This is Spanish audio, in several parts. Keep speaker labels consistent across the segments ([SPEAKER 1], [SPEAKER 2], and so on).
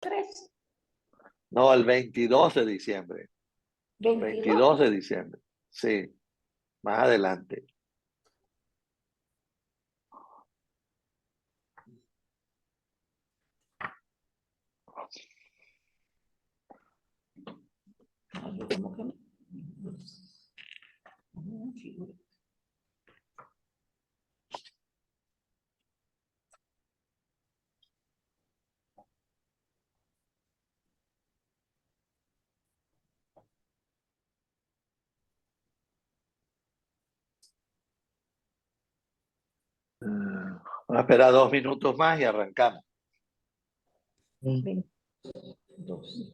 [SPEAKER 1] 3.
[SPEAKER 2] No, el 22 de diciembre.
[SPEAKER 1] 22.
[SPEAKER 2] 22 de diciembre. Sí, más adelante.
[SPEAKER 1] ¿Cómo que no? Figura.
[SPEAKER 2] Vamos a esperar 2 minutos más y arrancamos.
[SPEAKER 1] 22.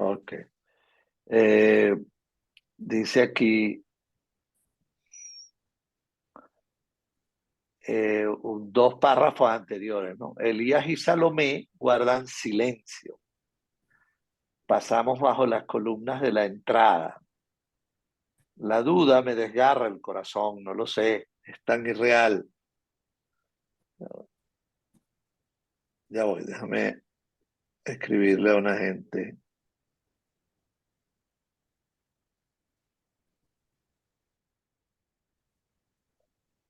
[SPEAKER 2] Ok. Dice aquí 2 párrafos anteriores, ¿no? Elías y Salomé guardan silencio. Pasamos bajo las columnas de la entrada. La duda me desgarra el corazón, no lo sé, es tan irreal. Ya voy, déjame escribirle a una gente.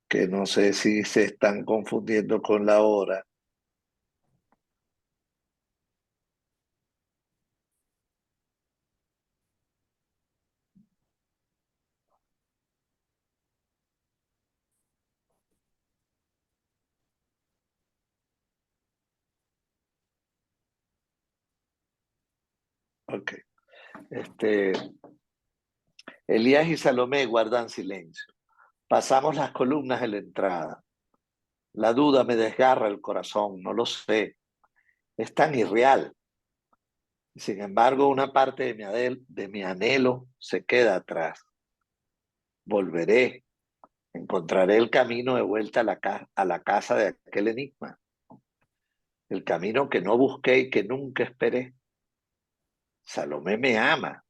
[SPEAKER 2] Que no sé si se están confundiendo con la hora. Ok. Elías y Salomé guardan silencio. Pasamos las columnas de la entrada. La duda me desgarra el corazón, no lo sé. Es tan irreal. Sin embargo, una parte de mi anhelo se queda atrás. Volveré, encontraré el camino de vuelta a la casa de aquel enigma. El camino que no busqué y que nunca esperé. Salomé me ama,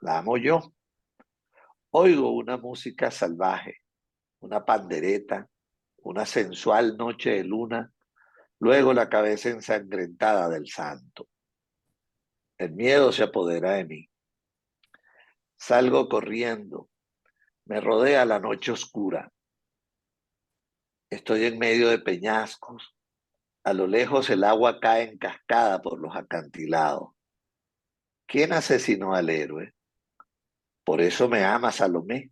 [SPEAKER 2] la amo yo. Oigo una música salvaje, una pandereta, una sensual noche de luna, luego la cabeza ensangrentada del santo. El miedo se apodera de mí. Salgo corriendo, me rodea la noche oscura. Estoy en medio de peñascos. A lo lejos el agua cae en cascada por los acantilados. ¿Quién asesinó al héroe? Por eso me ama Salomé.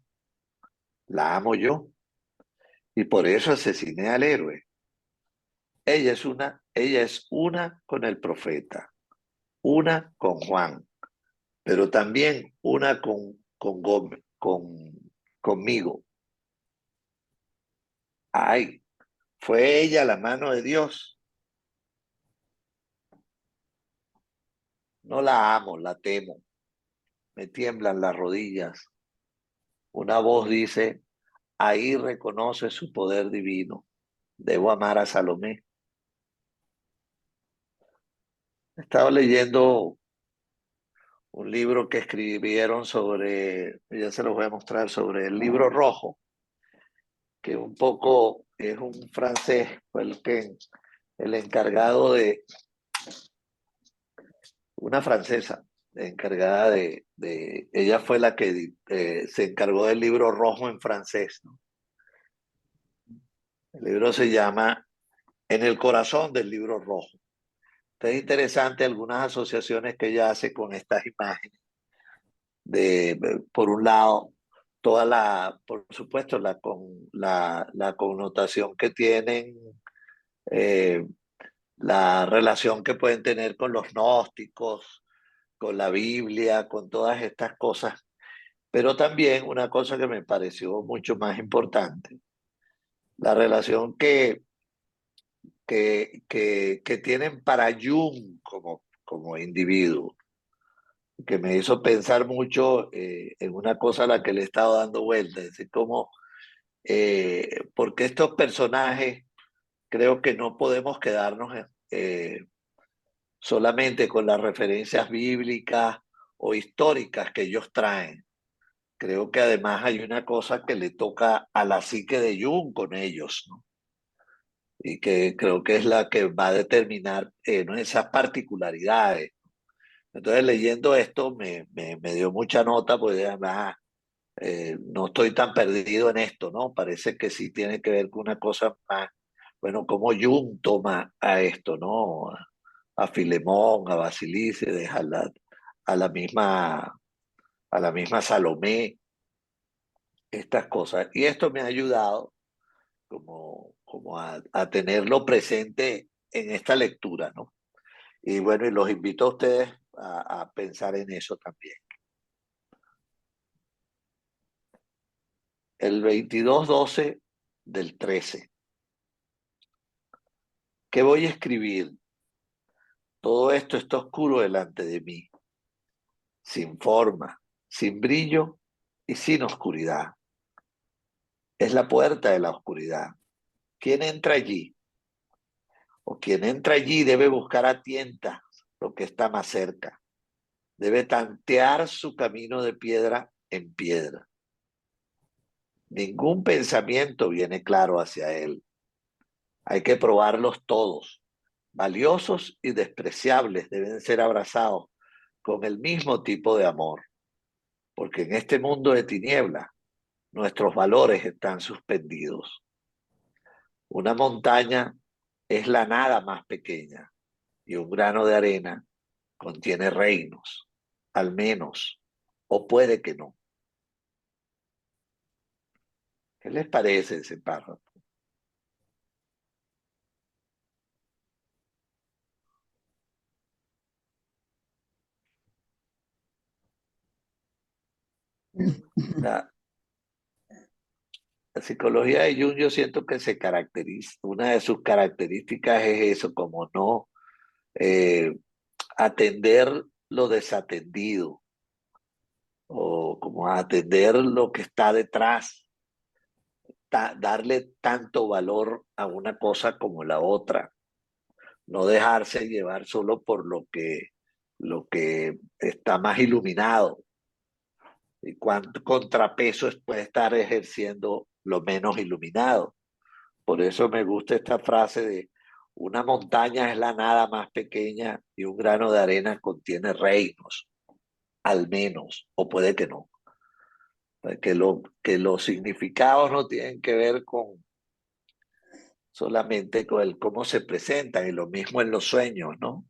[SPEAKER 2] La amo yo. Y por eso asesiné al héroe. Ella es una con el profeta, una con Juan, pero también una conmigo. Ay, fue ella la mano de Dios. No la amo, la temo. Me tiemblan las rodillas. Una voz dice, ahí reconoce su poder divino. Debo amar a Salomé. Estaba leyendo un libro que escribieron sobre, ya se los voy a mostrar, sobre el libro rojo, que un poco es un francés, fue el encargado de, una francesa, encargada ella fue la que se encargó del libro rojo en francés, ¿no? El libro se llama En el corazón del libro rojo. Es interesante algunas asociaciones que ella hace con estas imágenes. Por un lado, por supuesto, la connotación que tienen, eh, la relación que pueden tener con los gnósticos, con la Biblia, con todas estas cosas. Pero también una cosa que me pareció mucho más importante, la relación que tienen para Jung como individuo. que me hizo pensar mucho en una cosa a la que le he estado dando vuelta, es decir, cómo, porque estos personajes creo que no podemos quedarnos solamente con las referencias bíblicas o históricas que ellos traen. Creo que además hay una cosa que le toca a la psique de Jung con ellos, ¿no? Y que creo que es la que va a determinar ¿no? esas particularidades. Entonces, leyendo esto me dio mucha nota, pues además no estoy tan perdido en esto, ¿no? Parece que sí tiene que ver con una cosa más, bueno, como Jung toma a esto, ¿no? A Filemón, a Basilice, a la misma, a la misma Salomé, estas cosas. Y esto me ha ayudado como a tenerlo presente en esta lectura, ¿no? Y bueno, y los invito a ustedes a pensar en eso también. El 22/12 del 13. ¿Qué voy a escribir? Todo esto está oscuro delante de mí, sin forma, sin brillo y sin oscuridad. Es la puerta de la oscuridad. ¿Quién entra allí? O quien entra allí debe buscar a tientas lo que está más cerca. Debe tantear su camino de piedra en piedra. Ningún pensamiento viene claro hacia él. Hay que probarlos todos. Valiosos y despreciables deben ser abrazados con el mismo tipo de amor, porque en este mundo de tinieblas nuestros valores están suspendidos. Una montaña es la nada más pequeña y un grano de arena contiene reinos, al menos, o puede que no. ¿Qué les parece ese párrafo? La, la psicología de Jung yo siento que se caracteriza, una de sus características es eso, como no eh, atender lo desatendido o como atender lo que está detrás, darle tanto valor a una cosa como la otra, no dejarse llevar solo por lo que está más iluminado y cuánto contrapeso puede estar ejerciendo lo menos iluminado. Por eso me gusta esta frase de una montaña es la nada más pequeña y un grano de arena contiene reinos, al menos, o puede que no. Que los significados no tienen que ver con solamente con el cómo se presentan, y lo mismo en los sueños, ¿no?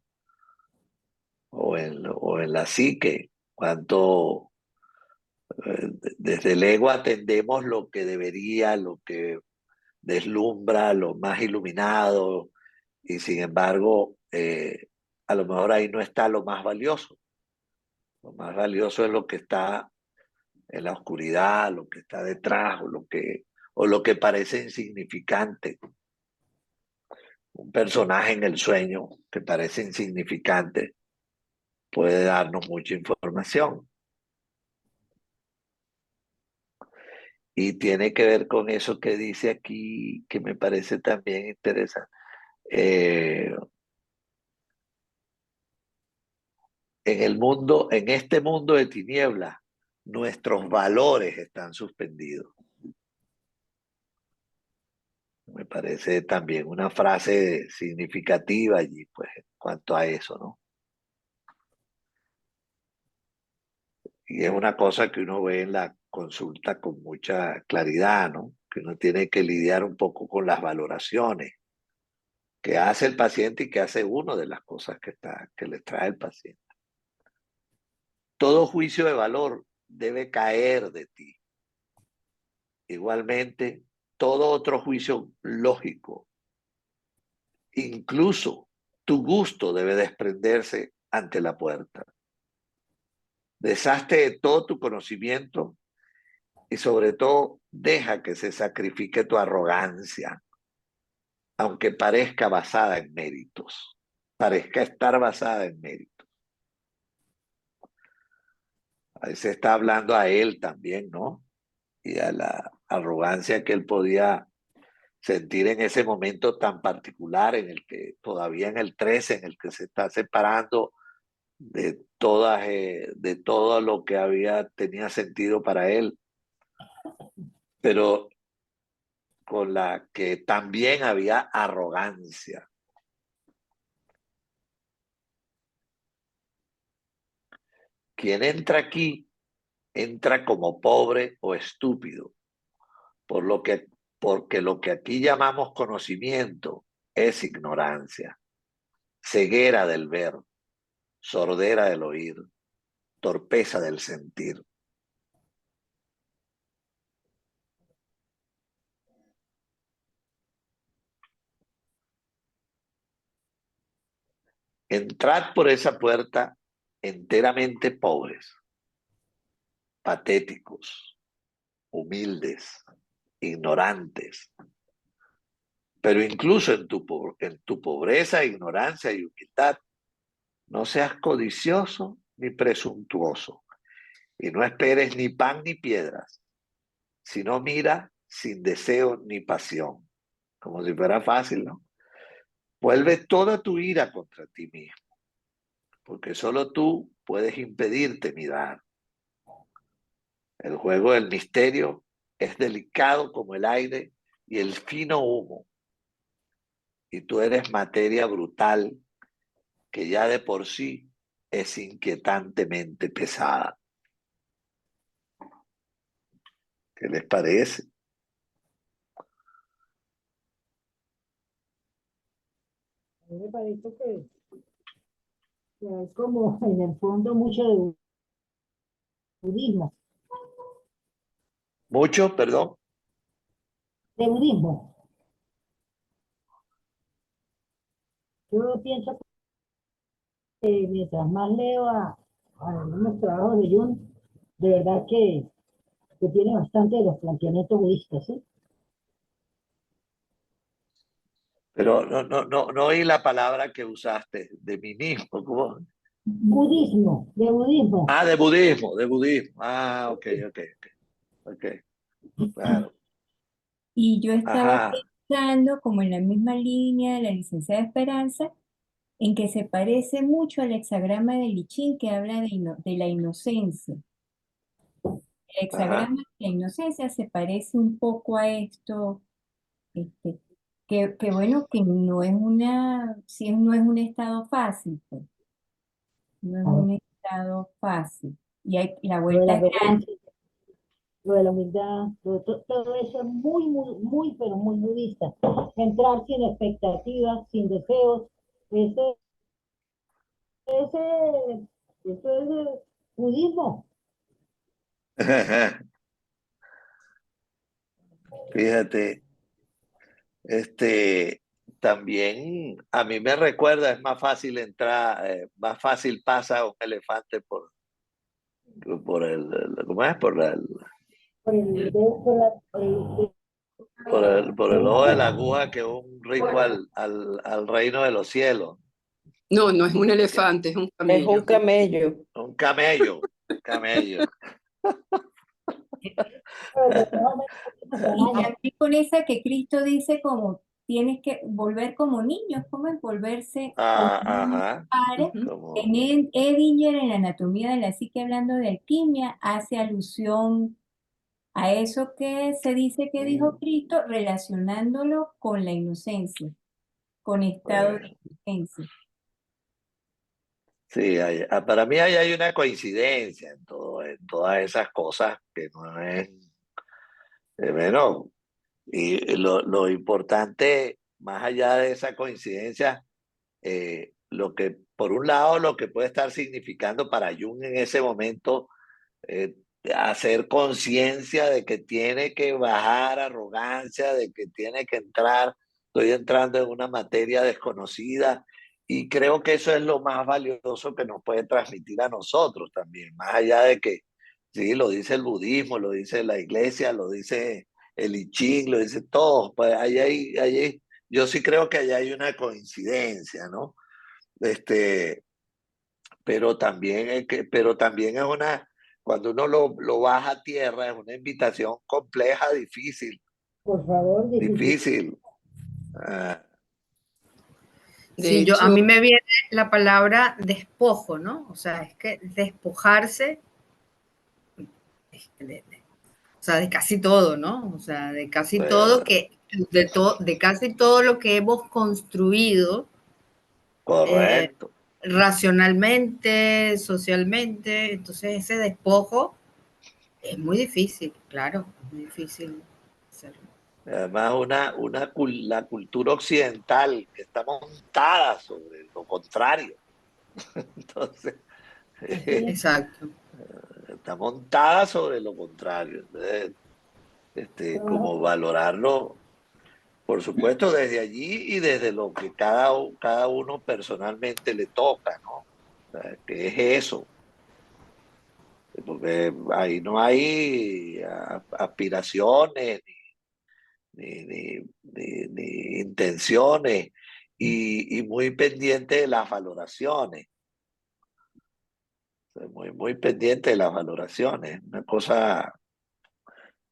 [SPEAKER 2] O en la psique, cuánto desde el ego atendemos lo que debería, lo que deslumbra, lo más iluminado, y sin embargo, a lo mejor ahí no está lo más valioso. Lo más valioso es lo que está en la oscuridad, lo que está detrás, o lo que parece insignificante. Un personaje en el sueño que parece insignificante puede darnos mucha información. Y tiene que ver con eso que dice aquí, que me parece también interesante. Eh, en este mundo de tinieblas, nuestros valores están suspendidos. Me parece también una frase significativa allí, pues, en cuanto a eso, ¿no? Y es una cosa que uno ve en la consulta con mucha claridad, ¿no? Que uno tiene que lidiar un poco con las valoraciones que hace el paciente y que hace uno de las cosas que le trae el paciente. Todo juicio de valor debe caer de ti. Igualmente, todo otro juicio lógico, incluso tu gusto debe desprenderse ante la puerta. Deshazte de todo tu conocimiento y sobre todo deja que se sacrifique tu arrogancia, aunque parezca basada en méritos, parezca estar basada en méritos. Ahí se está hablando a él también, ¿no? Y a la arrogancia que él podía sentir en ese momento tan particular en el que todavía en el 13, en el que se está separando de todo lo que tenía sentido para él, pero con la que también había arrogancia. Quien entra aquí entra como pobre o estúpido, porque lo que aquí llamamos conocimiento es ignorancia, ceguera del ver, sordera del oír, torpeza del sentir. Entrad por esa puerta enteramente pobres, patéticos, humildes, ignorantes. Pero incluso en tu pobreza, ignorancia y humildad, no seas codicioso ni presuntuoso, y no esperes ni pan ni piedras, sino mira sin deseo ni pasión, como si fuera fácil, ¿no? Vuelve toda tu ira contra ti mismo, porque solo tú puedes impedirte mirar. El juego del misterio es delicado como el aire y el fino humo, y tú eres materia brutal que ya de por sí es inquietantemente pesada. ¿Qué les parece?
[SPEAKER 3] A mí me parece que es como en el fondo mucho de budismo,
[SPEAKER 2] Mucho, perdón.
[SPEAKER 3] de budismo. Yo pienso que mientras más leo a algunos trabajos de Jung, de verdad que tiene bastante de los planteamientos budistas, ¿sí?
[SPEAKER 2] Pero no oí la palabra que usaste, de mí mismo. ¿Cómo?
[SPEAKER 3] Budismo, de budismo.
[SPEAKER 2] Ah, de budismo, de budismo. Ah, ok, claro.
[SPEAKER 4] Y yo estaba
[SPEAKER 2] Ajá,
[SPEAKER 4] pensando, como en la misma línea de la licenciada Esperanza, en que se parece mucho al hexagrama de Lichín que habla de la inocencia. El
[SPEAKER 2] ajá.
[SPEAKER 4] hexagrama de la inocencia se parece un poco a esto, este, que bueno, que no es no es un estado fácil, pues, no es un estado fácil. Y la
[SPEAKER 3] Lo de
[SPEAKER 4] vuelta
[SPEAKER 3] la
[SPEAKER 4] es grande.
[SPEAKER 3] arrogancia, lo de la humildad, todo eso es muy, muy, muy, pero muy budista. Entrar sin expectativas, sin deseos, ese, ese, eso es budismo.
[SPEAKER 2] Fíjate, este, también a mí me recuerda, es más fácil entrar, más fácil pasa un elefante ¿cómo es? Por el ojo de la aguja que un rico al reino de los cielos.
[SPEAKER 5] No, no es un elefante, es un
[SPEAKER 1] Es un
[SPEAKER 5] camello.
[SPEAKER 1] camello.
[SPEAKER 2] Un camello, camello.
[SPEAKER 4] Y también con esa que Cristo dice como tienes que volver como niños, como es volverse como
[SPEAKER 2] Ah,
[SPEAKER 4] niños
[SPEAKER 2] ajá,
[SPEAKER 4] padres.
[SPEAKER 5] Ujú.
[SPEAKER 2] como,
[SPEAKER 4] Edinger en la anatomía de la psique hablando de alquimia hace alusión a eso que se dice que dijo Cristo relacionándolo con la inocencia, con estado
[SPEAKER 2] bueno,
[SPEAKER 4] de inocencia.
[SPEAKER 2] sí, para mí ahí hay una coincidencia en todas esas cosas que no es, bueno, y lo importante, más allá de esa coincidencia, por un lado, lo que puede estar significando para Jung en ese momento, eh, hacer conciencia de que tiene que bajar arrogancia, de que tiene que entrar, estoy entrando en una materia desconocida, y creo que eso es lo más valioso que nos puede transmitir a nosotros también, más allá de que, sí, lo dice el budismo, lo dice la iglesia, lo dice el I Ching, lo dice todo, pues yo sí creo que allá hay una coincidencia, ¿no? Este, pero también es cuando uno lo baja a tierra, es una invitación compleja, difícil,
[SPEAKER 3] Por favor, difícil.
[SPEAKER 2] difícil. Ah,
[SPEAKER 5] De
[SPEAKER 6] Sí, a
[SPEAKER 5] hecho,
[SPEAKER 6] mí me viene la palabra despojo, ¿no? O sea, es que despojarse o sea, de casi todo, ¿no? O sea, de casi todo de casi todo lo que hemos construido
[SPEAKER 2] correcto.
[SPEAKER 6] racionalmente, socialmente. Entonces, ese despojo es muy difícil, claro, es muy difícil hacerlo.
[SPEAKER 2] Además, la cultura occidental que está montada sobre lo contrario. Entonces,
[SPEAKER 3] Así es.
[SPEAKER 6] Exacto.
[SPEAKER 2] está montada sobre lo contrario. Entonces, como valorarlo, por supuesto, desde allí y desde lo que cada uno personalmente le toca, ¿no? O sea, que es eso. Porque ahí no hay aspiraciones ni intenciones y muy pendiente de las valoraciones. Muy pendiente de las valoraciones. Una cosa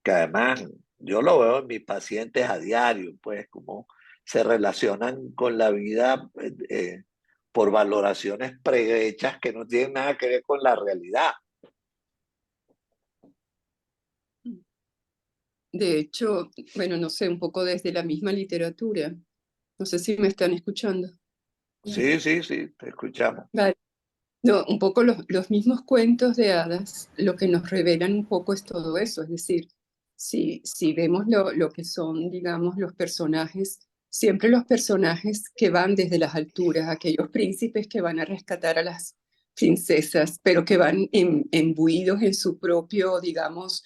[SPEAKER 2] que además yo lo veo en mis pacientes a diario, pues cómo se relacionan con la vida por valoraciones prehechas que no tienen nada que ver con la realidad.
[SPEAKER 5] de hecho, bueno, no sé, un poco desde la misma literatura. No sé si me están escuchando.
[SPEAKER 2] Sí, sí, sí, te escuchamos.
[SPEAKER 5] Vale. No, un poco los mismos cuentos de hadas, lo que nos revelan un poco es todo eso, es decir, si vemos lo que son, digamos, los personajes, siempre los personajes que van desde las alturas, aquellos príncipes que van a rescatar a las princesas, pero que van embuidos en su propio, digamos,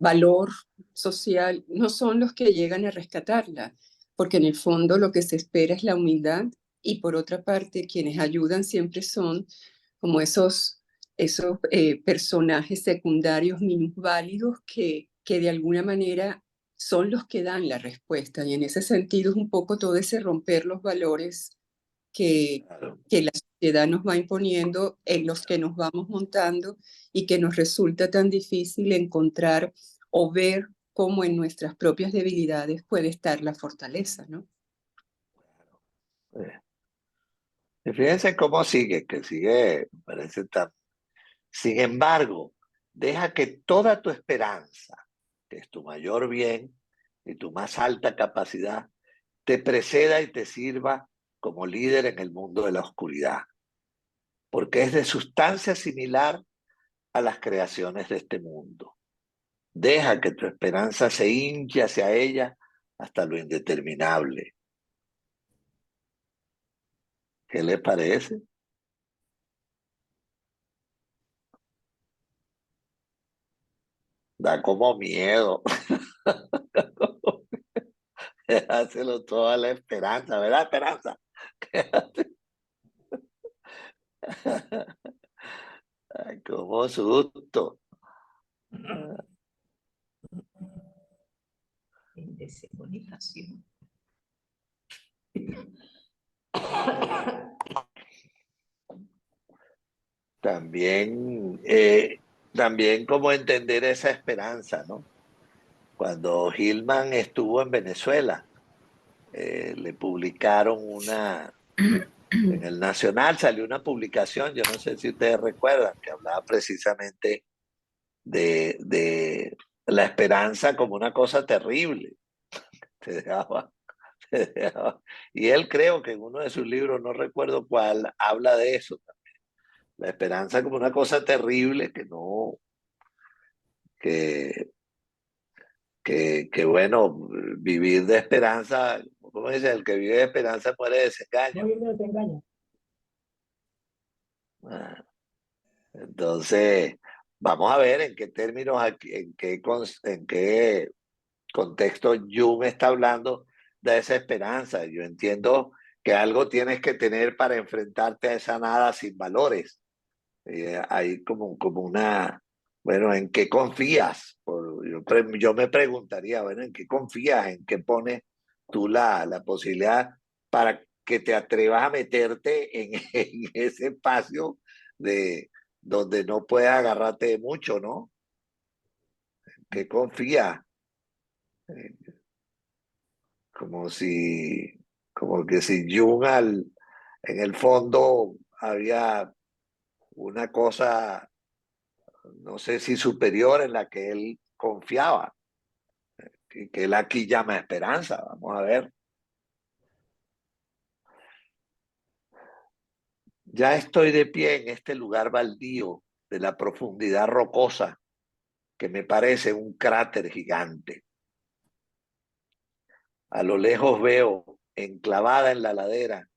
[SPEAKER 5] valor social, no son los que llegan a rescatarla, porque en el fondo lo que se espera es la humildad y por otra parte, quienes ayudan siempre son como esos personajes secundarios minusválidos que de alguna manera son los que dan la respuesta. Y en ese sentido es un poco todo ese romper los valores que,
[SPEAKER 2] Claro.
[SPEAKER 5] que la sociedad nos va imponiendo, en los que nos vamos montando y que nos resulta tan difícil encontrar o ver cómo en nuestras propias debilidades puede estar la fortaleza, ¿no?
[SPEAKER 2] Eh, Y fíjense cómo sigue, que sigue, me parece tan. Sin embargo, deja que toda tu esperanza, que es tu mayor bien y tu más alta capacidad, te preceda y te sirva como líder en el mundo de la oscuridad, porque es de sustancia similar a las creaciones de este mundo. Deja que tu esperanza se hinche hacia ella hasta lo indeterminable. ¿Qué le parece? Da como miedo. Hácelo toda la esperanza, ¿verdad, Esperanza? Ay, como susto.
[SPEAKER 1] En desembonización.
[SPEAKER 2] También como entender esa esperanza, ¿no? Cuando Hillman estuvo en Venezuela, le publicaron en el Nacional salió una publicación, yo no sé si ustedes recuerdan, que hablaba precisamente de la esperanza como una cosa terrible. Te dejaba, te dejaba. Y él creo que en uno de sus libros, no recuerdo cuál, habla de eso también. La esperanza como una cosa terrible que no, que, que bueno, vivir de esperanza, como dice, el que vive de esperanza muere de desengaño.
[SPEAKER 3] No, yo no te engaño.
[SPEAKER 2] Ah, entonces, vamos a ver en qué términos, en qué contexto Jung está hablando de esa esperanza. Yo entiendo que algo tienes que tener para enfrentarte a esa nada sin valores. Hay como una, bueno, ¿en qué confías? Yo me preguntaría, bueno, ¿en qué confías? ¿En qué pones tú la posibilidad para que te atrevas a meterte en ese espacio de, donde no puedes agarrarte de mucho, ¿no? Que confía, eh, como si, como que si Jung en el fondo había una cosa, no sé si superior, en la que él confiaba, y que él aquí llama esperanza. Vamos a ver. Ya estoy de pie en este lugar baldío de la profundidad rocosa que me parece un cráter gigante. A lo lejos veo, enclavada en la ladera,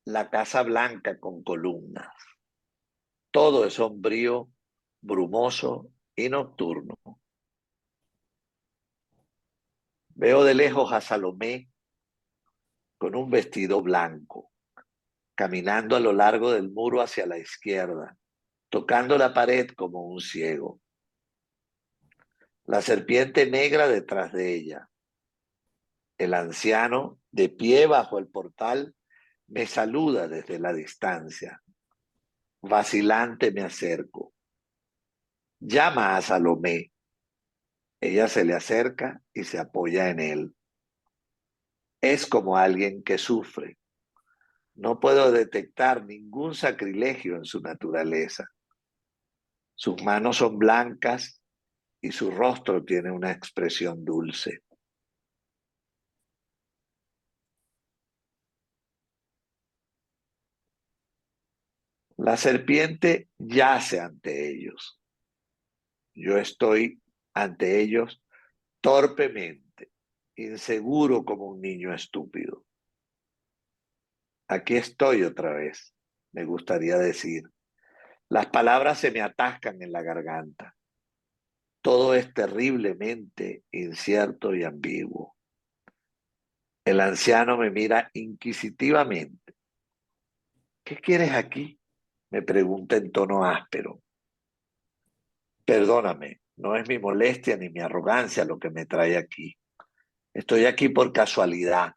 [SPEAKER 2] la Casa Blanca con columnas. Todo es sombrío, brumoso y nocturno. Veo de lejos a Salomé con un vestido blanco, caminando a lo largo del muro hacia la izquierda, tocando la pared como un ciego. La serpiente negra detrás de ella. El anciano, de pie bajo el portal, me saluda desde la distancia. Vacilante me acerco. Llama a Salomé. Ella se le acerca y se apoya en él. Es como alguien que sufre. No puedo detectar ningún sacrilegio en su naturaleza. Sus manos son blancas y su rostro tiene una expresión dulce. La serpiente yace ante ellos. Yo estoy ante ellos torpemente, inseguro como un niño estúpido. Aquí estoy otra vez, me gustaría decir. Las palabras se me atascan en la garganta. Todo es terriblemente incierto y ambiguo. El anciano me mira inquisitivamente. ¿Qué quieres aquí? Me pregunta en tono áspero. Perdóname, no es mi molestia ni mi arrogancia lo que me trae aquí. Estoy aquí por casualidad,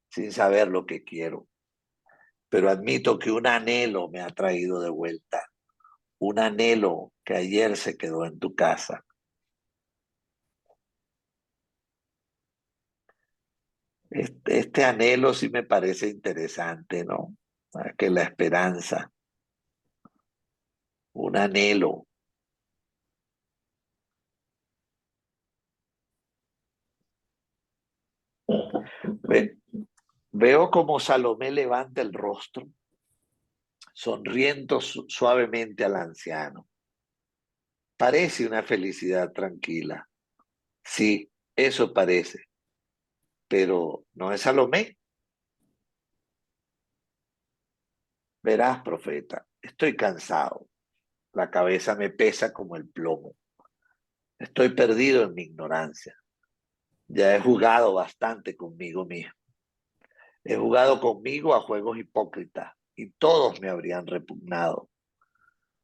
[SPEAKER 2] sin saber lo que quiero. Pero admito que un anhelo me ha traído de vuelta. Un anhelo que ayer se quedó en tu casa. Este anhelo sí me parece interesante, ¿no? Que la esperanza, un anhelo. Ve- Veo como Salomé levanta el rostro, sonriendo suavemente al anciano. Parece una felicidad tranquila. Sí, eso parece, pero no es Salomé. Verás, profeta, estoy cansado. La cabeza me pesa como el plomo. Estoy perdido en mi ignorancia. Ya he jugado bastante conmigo mismo. He jugado conmigo a juegos hipócritas y todos me habrían repugnado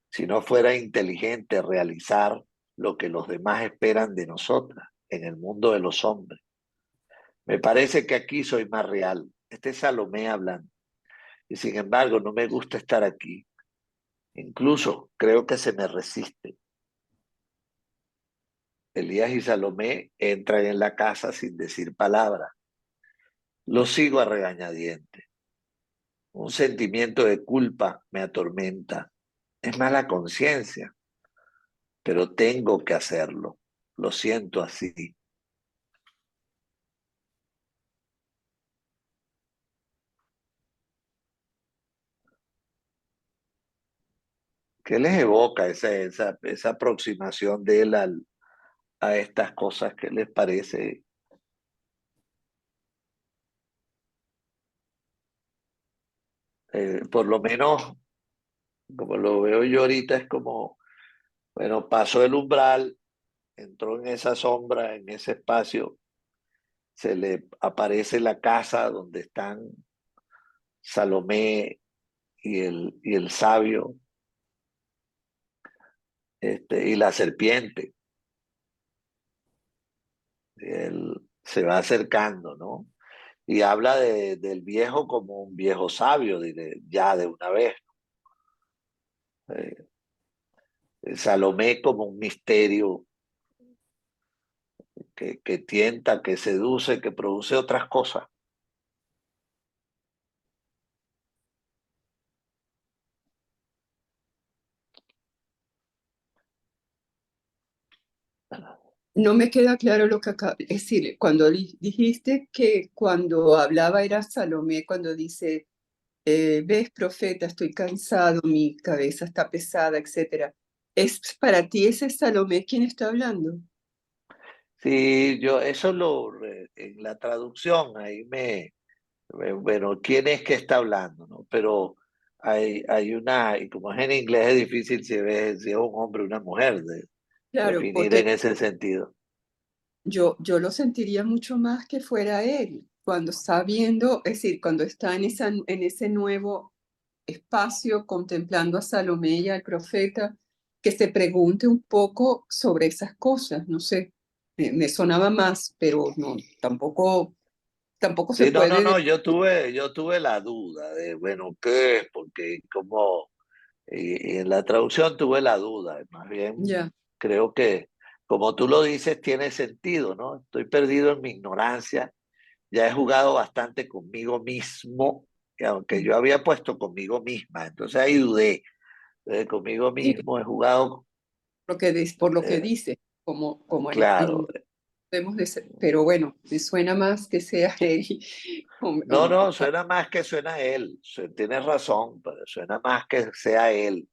[SPEAKER 2] si no fuera inteligente realizar lo que los demás esperan de nosotras en el mundo de los hombres. Me parece que aquí soy más real. Este es Salomé hablando. Y sin embargo, no me gusta estar aquí. Incluso creo que se me resiste. Elías y Salomé entran en la casa sin decir palabra. Lo sigo a regañadientes. Un sentimiento de culpa me atormenta. Es mala conciencia, pero tengo que hacerlo. Lo siento así. ¿Qué les evoca esa aproximación de él a estas cosas? ¿Qué les parece? Por lo menos, como lo veo yo ahorita, es como, bueno, pasó el umbral, entró en esa sombra, en ese espacio, se le aparece la casa donde están Salomé y el sabio, y la serpiente. Él se va acercando, ¿no? Y habla del viejo como un viejo sabio, ya de una vez. Eh, Salomé como un misterio que tienta, que seduce, que produce otras cosas.
[SPEAKER 5] No me queda claro lo que acaba, es decir, cuando dijiste que cuando hablaba era Salomé, cuando dice, ves, profeta, estoy cansado, mi cabeza está pesada, etcétera. ¿Es para ti ese Salomé quien está hablando?
[SPEAKER 2] Sí, yo eso en la traducción ahí bueno, ¿quién es que está hablando, no? Pero hay una, y como es en inglés es difícil si es un hombre o una mujer,
[SPEAKER 5] Claro,
[SPEAKER 2] definir en ese sentido.
[SPEAKER 5] yo lo sentiría mucho más que fuera él, cuando está viendo, es decir, cuando está en ese nuevo espacio contemplando a Salomé y al profeta, que se pregunte un poco sobre esas cosas, no sé, me sonaba más, pero no, tampoco se
[SPEAKER 2] Sí, no, no,
[SPEAKER 5] puede,
[SPEAKER 2] no, yo tuve la duda de, bueno, ¿qué es? Porque como, y en la traducción tuve la duda, más bien
[SPEAKER 5] ya,
[SPEAKER 2] creo que, como tú lo dices, tiene sentido, ¿no? Estoy perdido en mi ignorancia, ya he jugado bastante conmigo mismo, y aunque yo había puesto conmigo misma, entonces ahí dudé, conmigo
[SPEAKER 5] sí,
[SPEAKER 2] mismo he jugado,
[SPEAKER 5] por lo que
[SPEAKER 2] eh,
[SPEAKER 5] dice, como
[SPEAKER 2] claro,
[SPEAKER 5] debemos de ser, pero bueno, me suena más que sea él.
[SPEAKER 2] no, no, suena más que suena él, tienes razón, pero suena más que sea él.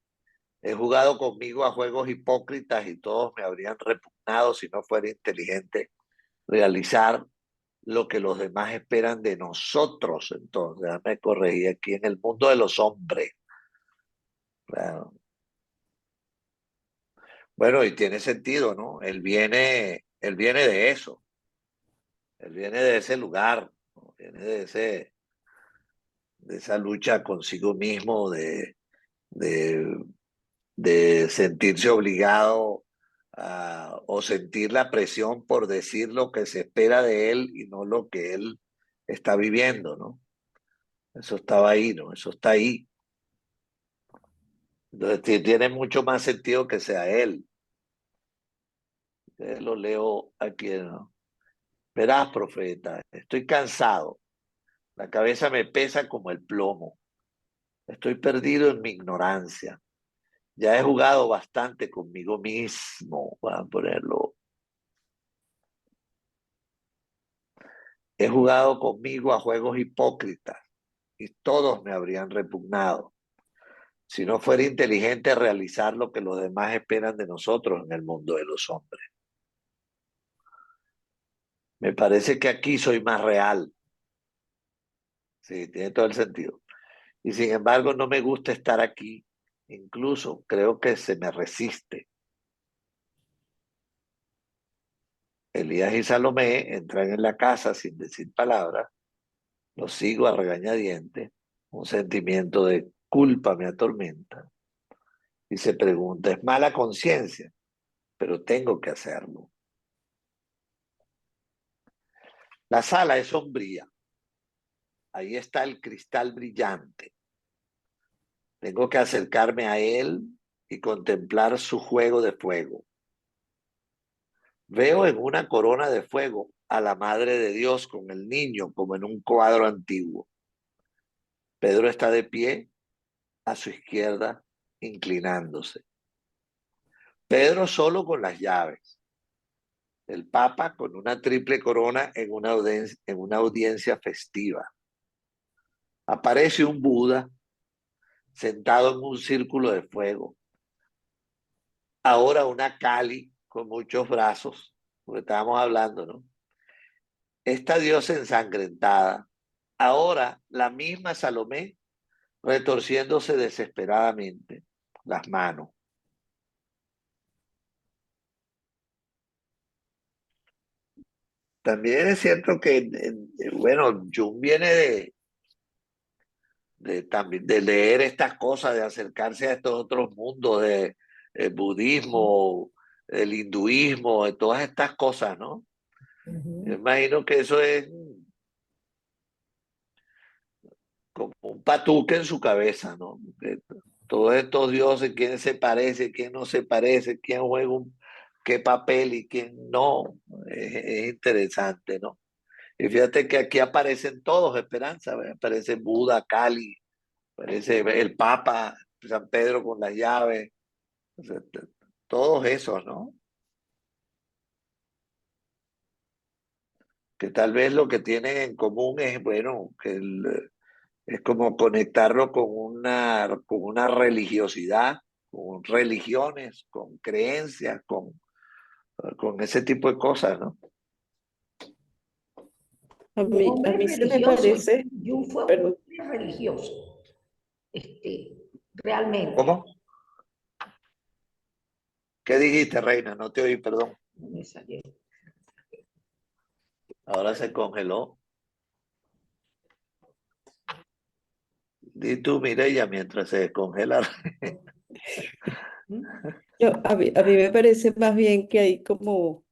[SPEAKER 2] He jugado conmigo a juegos hipócritas y todos me habrían repugnado si no fuera inteligente realizar lo que los demás esperan de nosotros. Entonces, ya me corregí aquí en el mundo de los hombres. Claro. Bueno, y tiene sentido, ¿no? Él viene de eso, él viene de ese lugar, ¿no? Viene de esa lucha consigo mismo, de, de sentirse obligado o sentir la presión por decir lo que se espera de él y no lo que él está viviendo, ¿no? Eso estaba ahí, ¿no? Eso está ahí. Entonces tiene mucho más sentido que sea él. Lo leo aquí, ¿no? Verás, profeta, estoy cansado, la cabeza me pesa como el plomo, estoy perdido en mi ignorancia, ya he jugado bastante conmigo mismo, voy a ponerlo. He jugado conmigo a juegos hipócritas y todos me habrían repugnado si no fuera inteligente realizar lo que los demás esperan de nosotros en el mundo de los hombres. Me parece que aquí soy más real. Sí, tiene todo el sentido. Y sin embargo, no me gusta estar aquí. Incluso creo que se me resiste. Elías y Salomé entran en la casa sin decir palabras. Los sigo a regañadientes. Un sentimiento de culpa me atormenta. Y se pregunta, ¿es mala conciencia? Pero tengo que hacerlo. La sala es sombría. Ahí está el cristal brillante. Tengo que acercarme a él y contemplar su juego de fuego. Veo en una corona de fuego a la Madre de Dios con el niño como en un cuadro antiguo. Pedro está de pie a su izquierda, inclinándose. Pedro solo con las llaves. El Papa con una triple corona en una audiencia festiva. Aparece un Buda sentado en un círculo de fuego. Ahora una Kali con muchos brazos, porque estábamos hablando, ¿no? Esta diosa ensangrentada. Ahora la misma Salomé retorciéndose desesperadamente las manos. También es cierto que, bueno, Jung viene también de leer estas cosas, de acercarse a estos otros mundos, de budismo, el hinduismo, de todas estas cosas, ¿no? Yo
[SPEAKER 3] Ujú.
[SPEAKER 2] imagino que eso es como un patuque en su cabeza, ¿no? Todos estos dioses, quién se parece, quién no se parece, quién juega qué papel y quién no. Es interesante, ¿no? Y fíjate que aquí aparecen todos, Esperanza, ¿ve? Aparece Buda, Cali, aparece el Papa, San Pedro con las llaves, o sea, todos esos, ¿no? Que tal vez lo que tienen en común es, bueno, es como conectarlo con una religiosidad, con religiones, con creencias, con ese tipo de cosas, ¿no?
[SPEAKER 1] Un
[SPEAKER 7] A
[SPEAKER 1] hombre
[SPEAKER 7] mí se me
[SPEAKER 1] religioso,
[SPEAKER 7] parece,
[SPEAKER 1] Jung fue un
[SPEAKER 7] perdón,
[SPEAKER 1] hombre religioso, realmente.
[SPEAKER 2] ¿Cómo? ¿Qué dijiste, Reina? No te oí, perdón.
[SPEAKER 1] No me salió.
[SPEAKER 2] Ahora se congeló. Di tú, Mireya, mientras se descongela.
[SPEAKER 7] a mí me parece más bien que hay como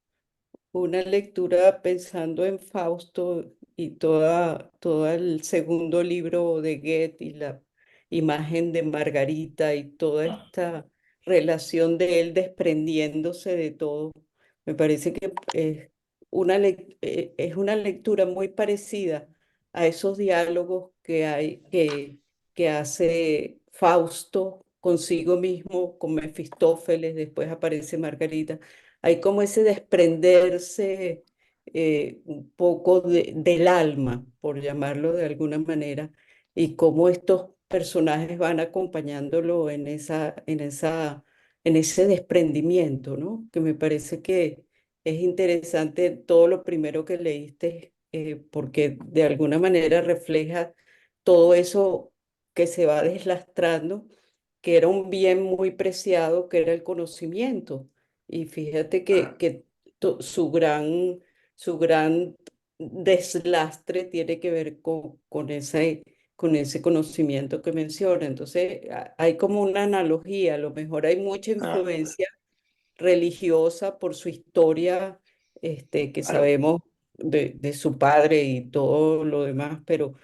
[SPEAKER 7] una lectura pensando en Fausto y todo el segundo libro de Goethe y la imagen de Margarita y toda esta relación de él desprendiéndose de todo. Me parece que es una lectura muy parecida a esos diálogos que hay, que hace Fausto consigo mismo, con Mefistófeles, después aparece Margarita. Hay como ese desprenderse un poco del alma, por llamarlo de alguna manera, y cómo estos personajes van acompañándolo en ese desprendimiento, ¿no? Que me parece que es interesante todo lo primero que leíste, porque de alguna manera refleja todo eso que se va deslastrando, que era un bien muy preciado, que era el conocimiento. Y fíjate que su gran deslastre tiene que ver con ese conocimiento que menciona. Entonces, hay como una analogía, a lo mejor hay mucha
[SPEAKER 2] Ah,
[SPEAKER 7] influencia religiosa por su historia, que
[SPEAKER 2] claro.
[SPEAKER 7] sabemos de su padre y todo lo demás, pero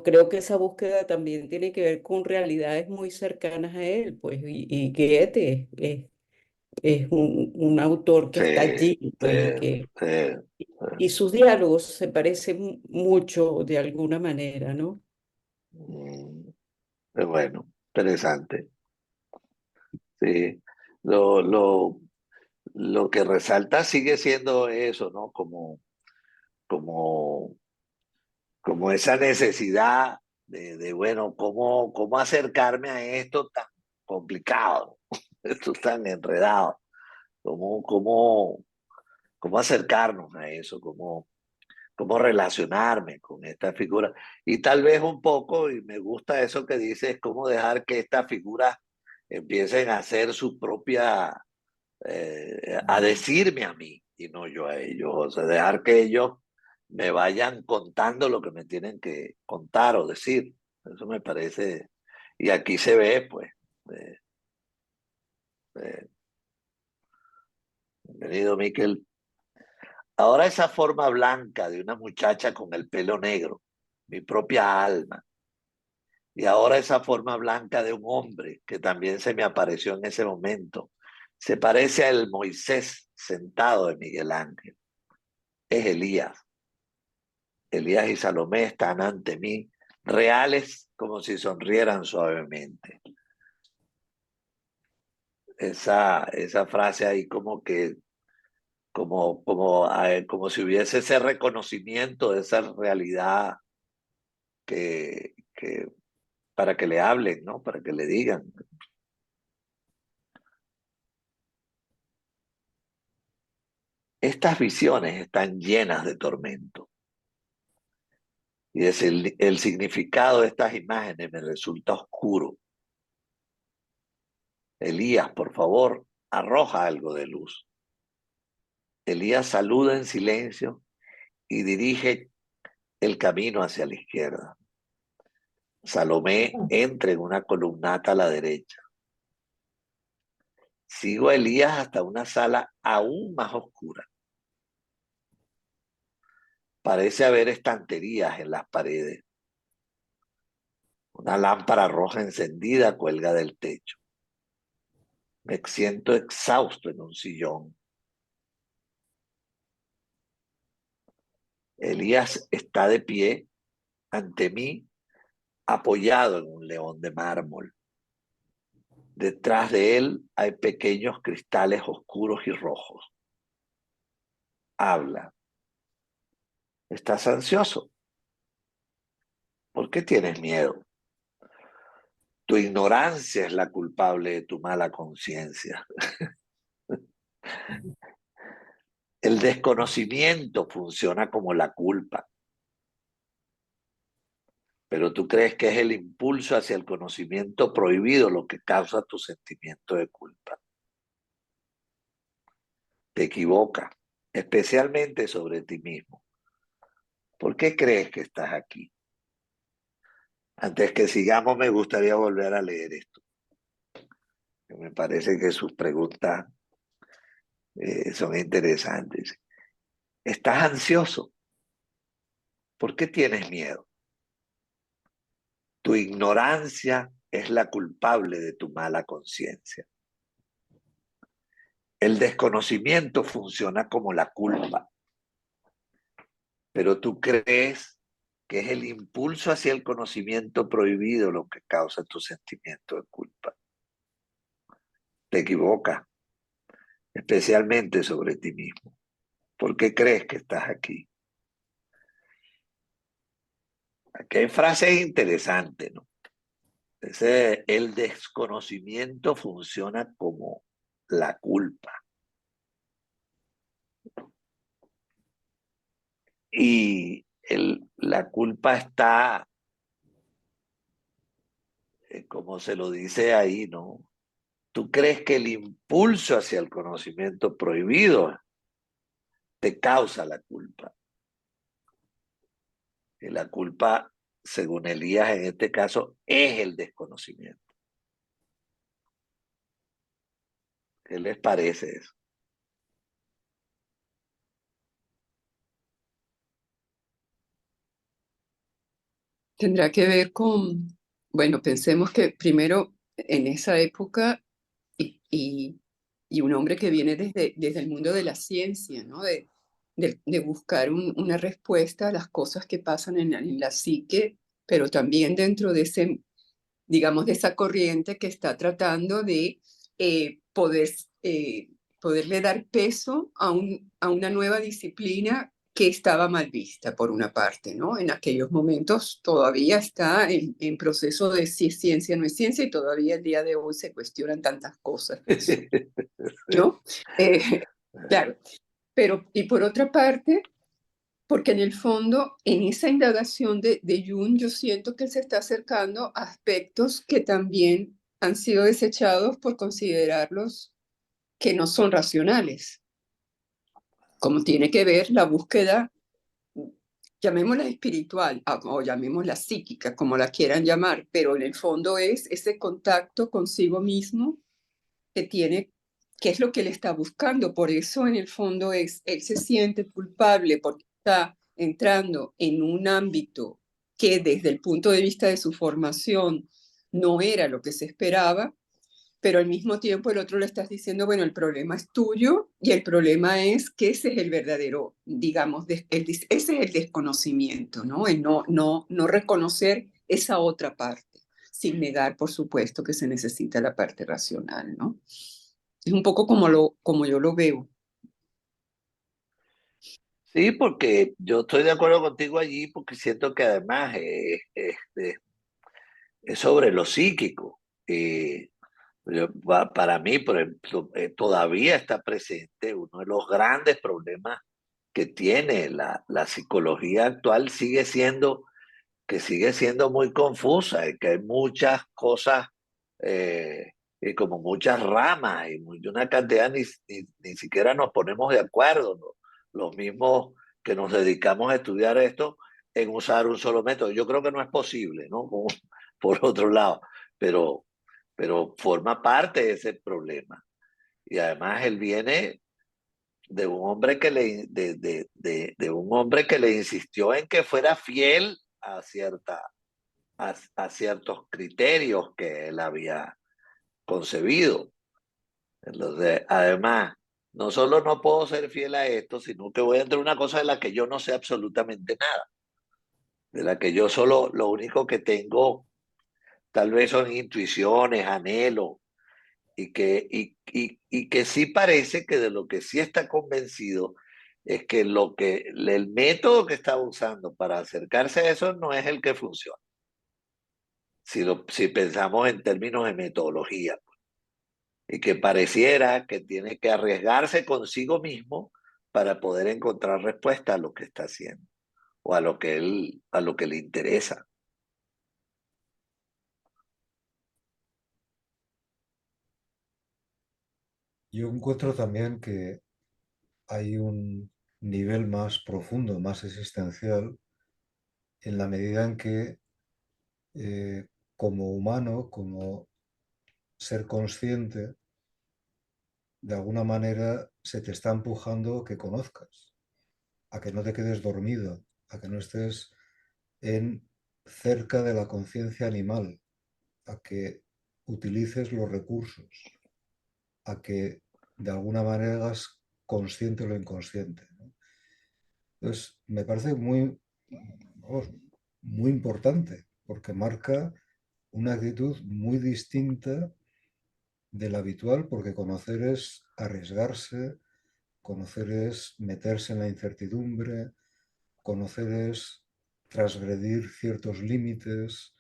[SPEAKER 7] creo que esa búsqueda también tiene que ver con realidades muy cercanas a él, pues, y Goethe es un autor que
[SPEAKER 2] Sí,
[SPEAKER 7] está allí,
[SPEAKER 2] sí,
[SPEAKER 7] pues,
[SPEAKER 2] sí.
[SPEAKER 7] y sus diálogos se parecen mucho de alguna manera, ¿no?
[SPEAKER 2] Mm, qué bueno, interesante. Sí. Lo, lo, lo que resalta sigue siendo eso, ¿no? Como, como esa necesidad bueno, cómo acercarme a esto tan complicado, esto tan enredado, cómo, cómo, cómo acercarnos a eso, cómo relacionarme con esta figura. Y tal vez un poco, y me gusta eso que dices, cómo dejar que estas figuras empiecen a hacer su propia, a decirme a mí y no yo a ellos. O sea, dejar que ellos me vayan contando lo que me tienen que contar o decir. Eso me parece, y aquí se ve, pues, eh, eh, bienvenido, Miquel. Ahora esa forma blanca de una muchacha con el pelo negro, mi propia alma. Y ahora esa forma blanca de un hombre que también se me apareció en ese momento. Se parece al Moisés sentado de Miguel Ángel. Es Elías. Elías y Salomé están ante mí, reales como si sonrieran suavemente. Esa frase ahí como que, como si hubiese ese reconocimiento de esa realidad que para que le hablen, ¿no? Para que le digan. Estas visiones están llenas de tormento. Y es el significado de estas imágenes me resulta oscuro. Elías, por favor, arroja algo de luz. Elías saluda en silencio y dirige el camino hacia la izquierda. Salomé entra en una columnata a la derecha. Sigo a Elías hasta una sala aún más oscura. Parece haber estanterías en las paredes. Una lámpara roja encendida cuelga del techo. Me siento exhausto en un sillón. Elías está de pie ante mí, apoyado en un león de mármol. Detrás de él hay pequeños cristales oscuros y rojos. Habla. ¿Estás ansioso? ¿Por qué tienes miedo? Tu ignorancia es la culpable de tu mala conciencia. El desconocimiento funciona como la culpa, pero tú crees que es el impulso hacia el conocimiento prohibido lo que causa tu sentimiento de culpa. Te equivocas, especialmente sobre ti mismo. ¿Por qué crees que estás aquí? Antes que sigamos, me gustaría volver a leer esto. Me parece que sus preguntas son interesantes. ¿Estás ansioso? ¿Por qué tienes miedo? Tu ignorancia es la culpable de tu mala conciencia. El desconocimiento funciona como la culpa, pero tú crees que es el impulso hacia el conocimiento prohibido lo que causa tu sentimiento de culpa. Te equivocas, especialmente sobre ti mismo. ¿Por qué crees que estás aquí? Aquí hay frases interesantes, ¿no? El desconocimiento funciona como la culpa. Y la culpa está, como se lo dice ahí, ¿no? Tú crees que el impulso hacia el conocimiento prohibido te causa la culpa. Y la culpa, según Elías en este caso, es el desconocimiento. ¿Qué les parece eso?
[SPEAKER 5] Tendrá que ver con, bueno, pensemos que primero en esa época y un hombre que viene desde el mundo de la ciencia, ¿no? De buscar una respuesta a las cosas que pasan en la psique, pero también dentro de ese, digamos, de esa corriente que está tratando de poderle dar peso a una nueva disciplina que estaba mal vista, por una parte, ¿no? En aquellos momentos todavía está en proceso de si es ciencia o no es ciencia, y todavía el día de hoy se cuestionan tantas cosas, ¿no? Claro, pero y por otra parte, porque en el fondo, en esa indagación de Jung, yo siento que él se está acercando a aspectos que también han sido desechados por considerarlos que no son racionales, como tiene que ver la búsqueda, llamémosla espiritual o llamémosla psíquica, como la quieran llamar, pero en el fondo es ese contacto consigo mismo que tiene, que es lo que él está buscando. Por eso en el fondo él se siente culpable porque está entrando en un ámbito que desde el punto de vista de su formación no era lo que se esperaba, pero al mismo tiempo el otro le estás diciendo, bueno, el problema es tuyo y el problema es que ese es el verdadero, digamos, ese es el desconocimiento, ¿no? El no reconocer esa otra parte, sin negar, por supuesto, que se necesita la parte racional, ¿no? Es un poco como yo lo veo.
[SPEAKER 2] Sí, porque yo estoy de acuerdo contigo allí, porque siento que además es sobre lo psíquico. Para mí, por ejemplo, todavía está presente uno de los grandes problemas que tiene la psicología actual, sigue siendo muy confusa, y que hay muchas cosas y como muchas ramas y una cantidad, ni siquiera nos ponemos de acuerdo, ¿no? Los mismos que nos dedicamos a estudiar esto en usar un solo método. Yo creo que no es posible, ¿no? Por otro lado, pero forma parte de ese problema. Y además él viene de un hombre de un hombre que le insistió en que fuera fiel a a ciertos criterios que él había concebido. Entonces, además, no solo no puedo ser fiel a esto, sino que voy a entrar en una cosa de la que yo no sé absolutamente nada, de la que yo solo, lo único que tengo tal vez son intuiciones, anhelos, y que sí parece que de lo que sí está convencido es que el método que está usando para acercarse a eso no es el que funciona. Si pensamos en términos de metodología, y que pareciera que tiene que arriesgarse consigo mismo para poder encontrar respuesta a lo que está haciendo o a lo que le interesa.
[SPEAKER 8] Yo encuentro también que hay un nivel más profundo, más existencial, en la medida en que como humano, como ser consciente, de alguna manera se te está empujando a que conozcas, a que no te quedes dormido, a que no estés cerca de la conciencia animal, a que utilices los recursos, a que de alguna manera hagas consciente lo inconsciente, ¿no? Entonces, me parece vamos, muy importante, porque marca una actitud muy distinta de la habitual, porque conocer es arriesgarse, conocer es meterse en la incertidumbre, conocer es transgredir ciertos límites,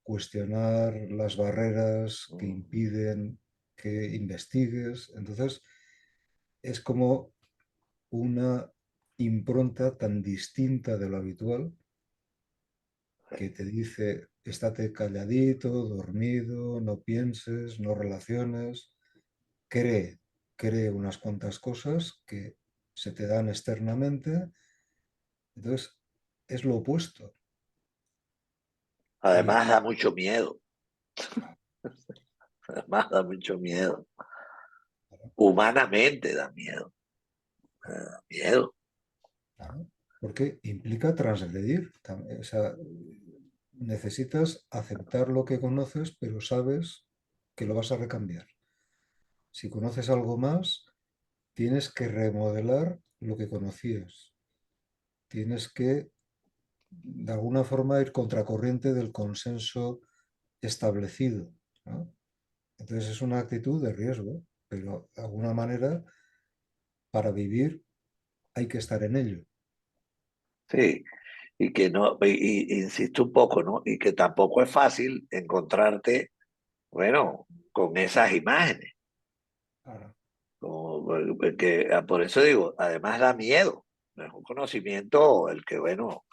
[SPEAKER 8] cuestionar las barreras que impiden que investigues. Entonces, es como una impronta tan distinta de lo habitual que te dice, estate calladito, dormido, no pienses, no relaciones, cree, cree unas cuantas cosas que se te dan externamente. Entonces, es lo opuesto. Y
[SPEAKER 2] Además da mucho miedo, además da mucho miedo. Humanamente da miedo, miedo.
[SPEAKER 8] claro, porque implica transgredir. O sea, necesitas aceptar lo que conoces, pero sabes que lo vas a recambiar. Si conoces algo más, tienes que remodelar lo que conocías. Tienes que, de alguna forma, ir contracorriente del consenso establecido, ¿no? Entonces es una actitud de riesgo, pero de alguna manera, para vivir hay que estar en ello.
[SPEAKER 2] Sí, y que no, insisto un poco, ¿no? Y que tampoco es fácil encontrarte, bueno, con esas imágenes.
[SPEAKER 8] Claro.
[SPEAKER 2] Por eso digo, además da miedo. No es un conocimiento el que, bueno,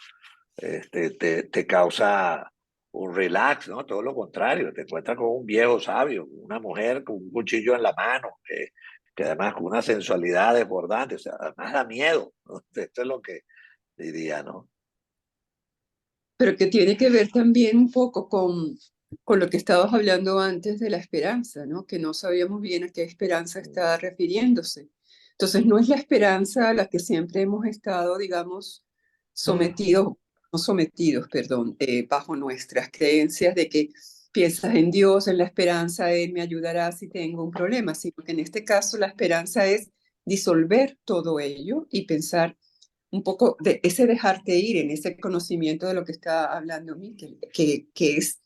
[SPEAKER 2] te causa un relax, ¿no? Todo lo contrario, te encuentras con un viejo sabio, con una mujer con un cuchillo en la mano, que además con una sensualidad desbordante, o sea, además da miedo, ¿no? Esto es lo que diría, ¿no?
[SPEAKER 5] Pero que tiene que ver también un poco con lo que estabas hablando antes de la esperanza, ¿no? Que no sabíamos bien a qué esperanza está refiriéndose. Entonces, no es la esperanza a la que siempre hemos estado, digamos, sometidos, no sometidos, perdón, bajo nuestras creencias de que piensas en Dios, en la esperanza, Él me ayudará si tengo un problema, sino que en este caso la esperanza es disolver todo ello y pensar un poco de ese dejarte ir en ese conocimiento de lo que está hablando Miquel, que es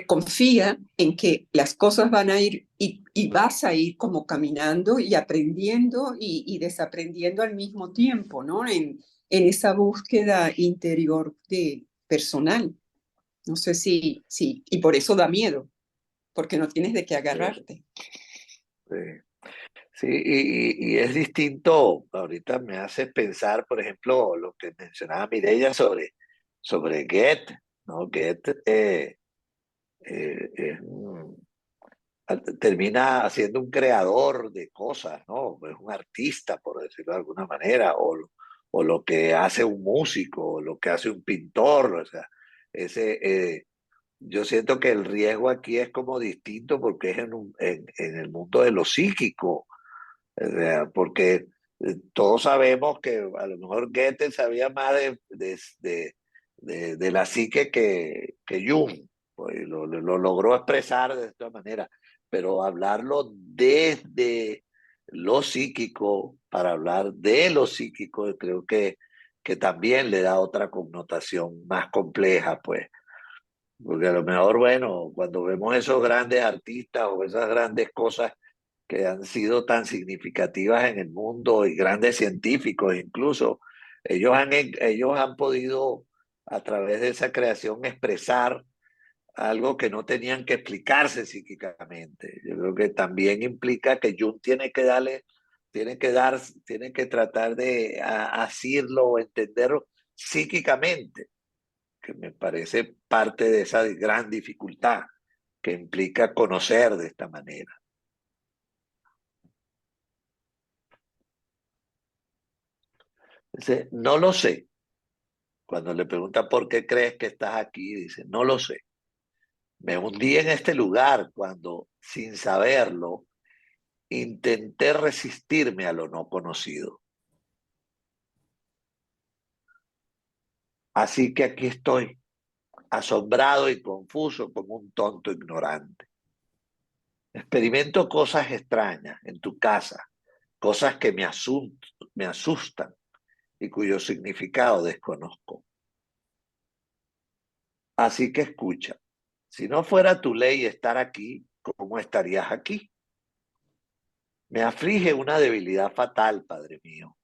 [SPEAKER 5] confía en que las cosas van a ir y vas a ir como caminando y aprendiendo y desaprendiendo al mismo tiempo, ¿no? En esa búsqueda interior de personal. No sé si, y por eso da miedo, porque no tienes de qué agarrarte.
[SPEAKER 2] Sí. Sí, y es distinto, ahorita me hace pensar, por ejemplo, lo que mencionaba Mireia sobre Goethe, ¿no? Goethe termina siendo un creador de cosas, ¿no? Es un artista, por decirlo de alguna manera, o lo que hace un músico, o lo que hace un pintor, o sea, ese, yo siento que el riesgo aquí es como distinto porque es en el mundo de lo psíquico, o sea, porque todos sabemos que a lo mejor Goethe sabía más de la psique que Jung pues, lo logró expresar de esta manera, pero hablarlo desde lo psíquico, para hablar de lo psíquico, creo que también le da otra connotación más compleja, pues. Porque a lo mejor, bueno, cuando vemos esos grandes artistas o esas grandes cosas que han sido tan significativas en el mundo y grandes científicos incluso, ellos han podido a través de esa creación expresar algo que no tenían que explicarse psíquicamente. Yo creo que también implica que Jung tiene que tratar de asirlo o entenderlo psíquicamente, que me parece parte de esa gran dificultad que implica conocer de esta manera. Dice, no lo sé. Cuando le pregunta por qué crees que estás aquí, dice, no lo sé. Me hundí en este lugar cuando, sin saberlo, intenté resistirme a lo no conocido. Así que aquí estoy, asombrado y confuso como un tonto ignorante. Experimento cosas extrañas en tu casa, cosas que me asustan y cuyo significado desconozco. Así que escucha, si no fuera tu ley estar aquí, ¿cómo estarías aquí? Me aflige una debilidad fatal, Padre mío.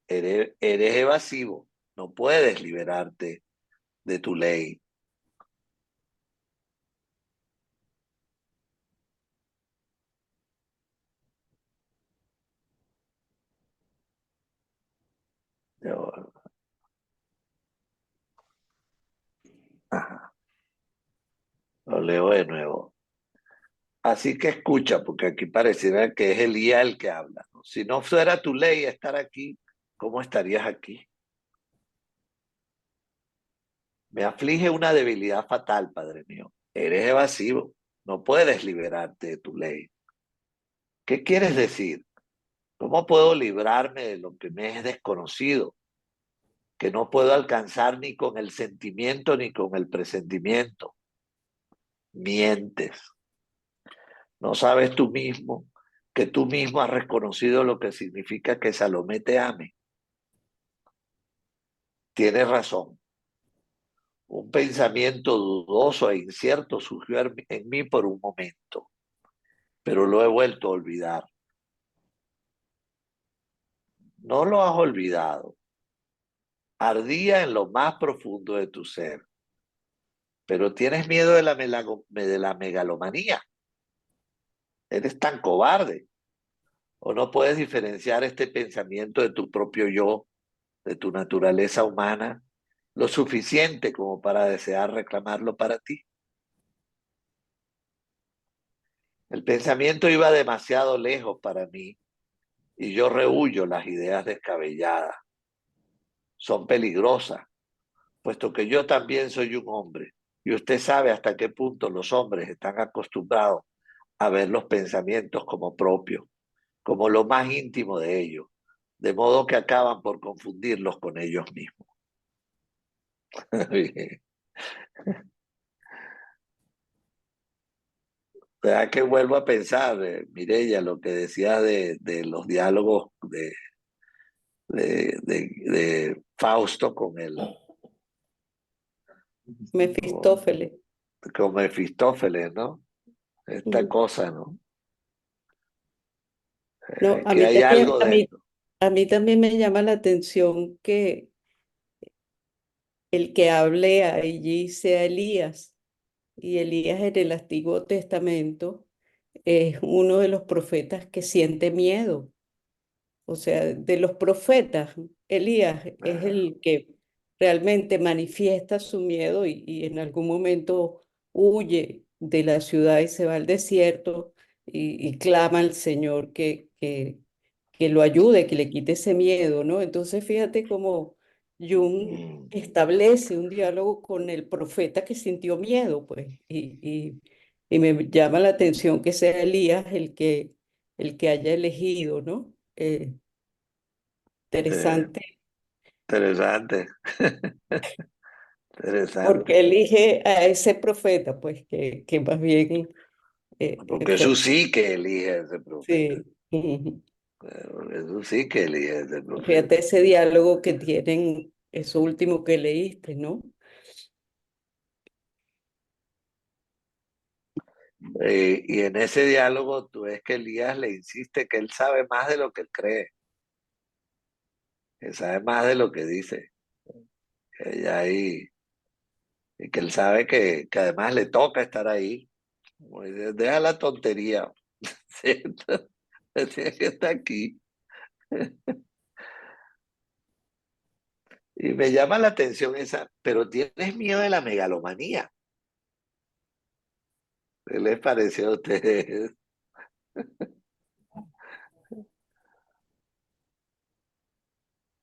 [SPEAKER 2] Eres evasivo, no puedes liberarte de tu ley. Yo, ajá, lo leo de nuevo. Así que escucha, porque aquí pareciera que es Elías el que habla, ¿no? Si no fuera tu ley estar aquí, ¿cómo estarías aquí? Me aflige una debilidad fatal, Padre mío. Eres evasivo, no puedes liberarte de tu ley. ¿Qué quieres decir? ¿Cómo puedo librarme de lo que me es desconocido, que no puedo alcanzar ni con el sentimiento ni con el presentimiento? Mientes. ¿No sabes tú mismo que tú mismo has reconocido lo que significa que Salomé te ame? Tienes razón. Un pensamiento dudoso e incierto surgió en mí por un momento, pero lo he vuelto a olvidar. No lo has olvidado. Ardía en lo más profundo de tu ser, pero tienes miedo de la megalomanía. Eres tan cobarde o no puedes diferenciar este pensamiento de tu propio yo, de tu naturaleza humana, lo suficiente como para desear reclamarlo para ti. El pensamiento iba demasiado lejos para mí y yo rehuyo las ideas descabelladas. Son peligrosas, puesto que yo también soy un hombre y usted sabe hasta qué punto los hombres están acostumbrados a ver los pensamientos como propios, como lo más íntimo de ellos, de modo que acaban por confundirlos con ellos mismos. ¿Verdad que vuelvo a pensar, Mireya, lo que decía de los diálogos de Fausto
[SPEAKER 7] Mefistófeles.
[SPEAKER 2] con Mefistófeles, ¿no? Esta
[SPEAKER 7] Mm.
[SPEAKER 2] cosa, ¿no?
[SPEAKER 7] No,
[SPEAKER 2] Que hay algo de esto.
[SPEAKER 7] a mí también me llama la atención que el que hable allí sea Elías, y Elías en el Antiguo Testamento es uno de los profetas que siente miedo. O sea, de los profetas, Elías es el que realmente manifiesta su miedo y en algún momento huye de la ciudad y se va al desierto y clama al Señor que lo ayude, que le quite ese miedo, ¿no? Entonces fíjate cómo Jung
[SPEAKER 2] Mm,
[SPEAKER 7] establece un diálogo con el profeta que sintió miedo, pues, y me llama la atención que sea Elías el que haya elegido, ¿no?
[SPEAKER 2] eh,
[SPEAKER 7] Interesante.
[SPEAKER 2] interesante. Interesante.
[SPEAKER 7] Porque elige a ese profeta, pues que más bien
[SPEAKER 2] Porque eso sí que elige ese profeta.
[SPEAKER 7] sí. Ujú.
[SPEAKER 2] Porque eso sí que elige ese profeta.
[SPEAKER 7] Fíjate ese diálogo que tienen, eso último que leíste, ¿no?
[SPEAKER 2] Y en ese diálogo tú ves que Elías le insiste que él sabe más de lo que él cree, que sabe más de lo que dice. Que ya ahí, y que él sabe que además le toca estar ahí. Como dice, deja la tontería. ¿Cierto? Tiene que estar aquí. Y me llama la atención esa, pero tienes miedo de la megalomanía. ¿Qué les pareció a ustedes?
[SPEAKER 8] Sí,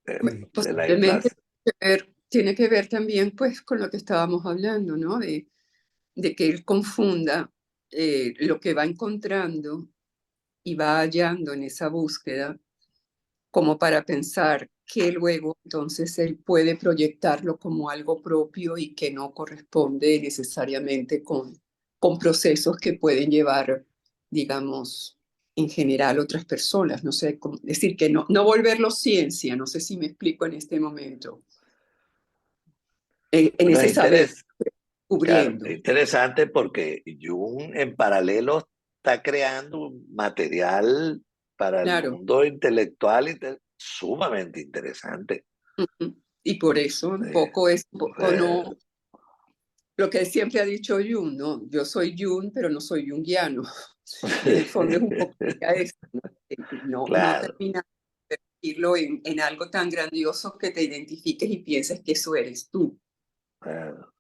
[SPEAKER 2] De la
[SPEAKER 5] Posiblemente
[SPEAKER 2] inflación.
[SPEAKER 5] tiene que ver también pues con lo que estábamos hablando, ¿no? De que él confunda lo que va encontrando y va hallando en esa búsqueda como para pensar que luego entonces él puede proyectarlo como algo propio y que no corresponde necesariamente con procesos que pueden llevar, digamos, en general otras personas. No sé, es decir, que no volverlo ciencia, no sé si me explico en este momento, en
[SPEAKER 2] Bueno,
[SPEAKER 5] ese saber
[SPEAKER 2] claro,
[SPEAKER 5] cubriendo.
[SPEAKER 2] es interesante porque Jung en paralelo está creando un material para el
[SPEAKER 5] Claro.
[SPEAKER 2] mundo intelectual sumamente interesante.
[SPEAKER 5] Ujú. Y por eso un
[SPEAKER 2] Eh,
[SPEAKER 5] poco es un poco
[SPEAKER 2] eh,
[SPEAKER 5] no lo que siempre ha dicho Jung, ¿no? Yo soy Jung, pero no soy junguiano. En el fondo es un poco ya esto, ¿no? No
[SPEAKER 2] claro,
[SPEAKER 5] termina de convertirlo en algo tan grandioso que te identifiques y pienses que eso eres tú.
[SPEAKER 2] claro.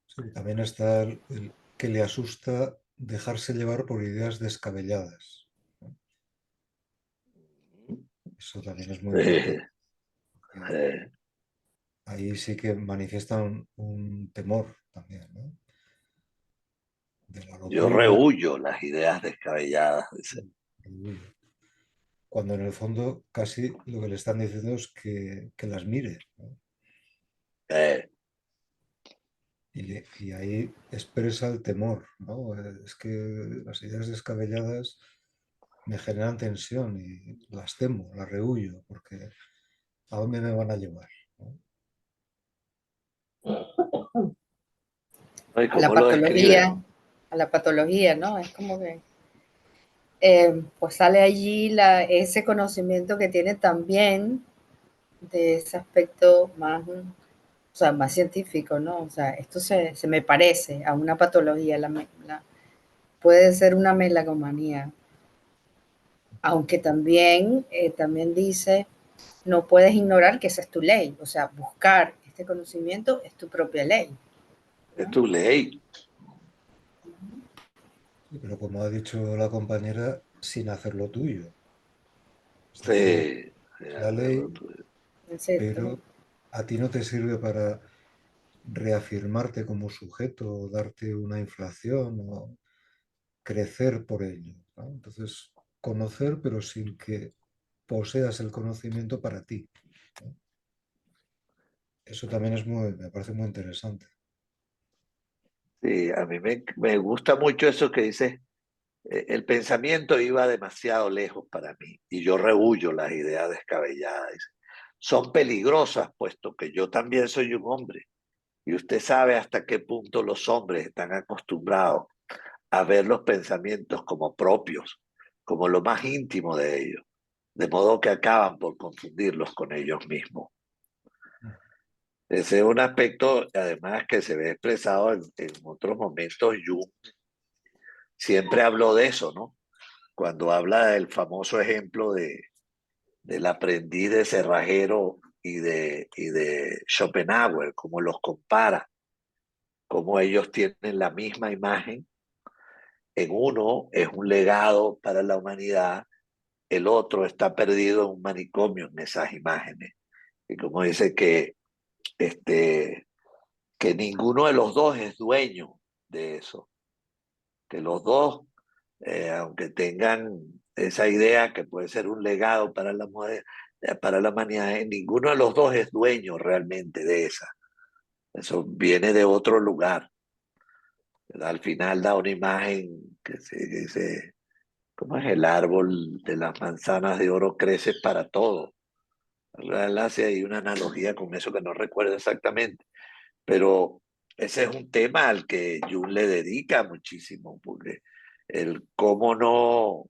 [SPEAKER 8] sí, también está el que le asusta dejarse llevar por ideas descabelladas, ¿no? Eso también es muy
[SPEAKER 2] Eh,
[SPEAKER 8] importante, porque
[SPEAKER 2] eh,
[SPEAKER 8] ahí sí que manifiesta un temor también, ¿no? De la
[SPEAKER 2] yo
[SPEAKER 8] locura,
[SPEAKER 2] rehuyo las ideas descabelladas. Dice.
[SPEAKER 8] cuando en el fondo casi lo que le están diciendo es que las mire, ¿no?
[SPEAKER 2] Eh,
[SPEAKER 8] Y ahí expresa el temor, ¿no? Es que las ideas descabelladas me generan tensión y las temo, las rehuyo, porque ¿a dónde me van a llevar? ¿No?
[SPEAKER 2] ¿Y
[SPEAKER 6] A la
[SPEAKER 2] cómo lo describe?
[SPEAKER 6] a la patología, ¿no? Es como que pues sale allí ese conocimiento que tiene también de ese aspecto más, o sea, más científico, ¿no? O sea, esto se me parece a una patología, puede ser una melagomanía, aunque también dice, no puedes ignorar que esa es tu ley, o sea, buscar este conocimiento es tu propia ley,
[SPEAKER 2] Es
[SPEAKER 6] ¿no?
[SPEAKER 2] tu ley.
[SPEAKER 8] Sí, pero como ha dicho la compañera, sin hacerlo tuyo. Es decir,
[SPEAKER 2] Sí, sí,
[SPEAKER 8] es la ley,
[SPEAKER 6] ¿Cierto?
[SPEAKER 8] pero a ti no te sirve para reafirmarte como sujeto o darte una inflación o crecer por ello, ¿no? Entonces, conocer, pero sin que poseas el conocimiento para ti, ¿no? Eso también me parece muy interesante.
[SPEAKER 2] sí, a mí me gusta mucho eso que dice. El pensamiento iba demasiado lejos para mí y yo rehuyo las ideas descabelladas. Son peligrosas, puesto que yo también soy un hombre y usted sabe hasta qué punto los hombres están acostumbrados a ver los pensamientos como propios, como lo más íntimo de ellos, de modo que acaban por confundirlos con ellos mismos. Ese es un aspecto, además, que se ve expresado en otros momentos. Jung siempre habló de eso, ¿no? Cuando habla del famoso ejemplo del aprendiz de cerrajero y de Schopenhauer, cómo los compara, cómo ellos tienen la misma imagen. En uno es un legado para la humanidad, el otro está perdido en un manicomio en esas imágenes. Y como dice este, que ninguno de los dos es dueño de eso, que los dos, aunque tengan esa idea que puede ser un legado para la para la humanidad, ninguno de los dos es dueño realmente de esa. Eso viene de otro lugar. Al final da una imagen que se dice, ¿cómo es? El árbol de las manzanas de oro crece para todo. Él hace ahí una analogía con eso que no recuerdo exactamente, pero ese es un tema al que Jung le dedica muchísimo, porque el cómo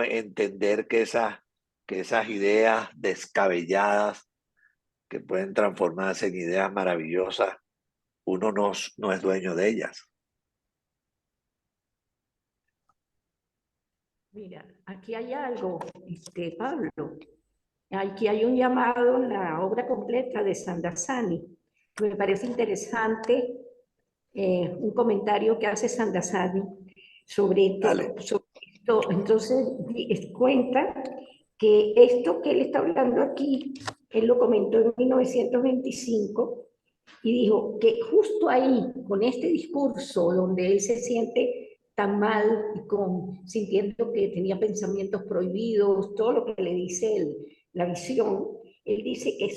[SPEAKER 2] entender que esas ideas descabelladas que pueden transformarse en ideas maravillosas, uno no es dueño de ellas.
[SPEAKER 1] Mira, aquí hay algo, Pablo. Aquí hay un llamado en la obra completa de Sandasani. Me parece interesante un comentario que hace Sandasani sobre
[SPEAKER 2] Dale.
[SPEAKER 1] esto. Entonces, cuenta que esto que él está hablando aquí, él lo comentó en 1925 y dijo que justo ahí, con este discurso donde él se siente tan mal y sintiendo que tenía pensamientos prohibidos, todo lo que le dice la visión, él dice que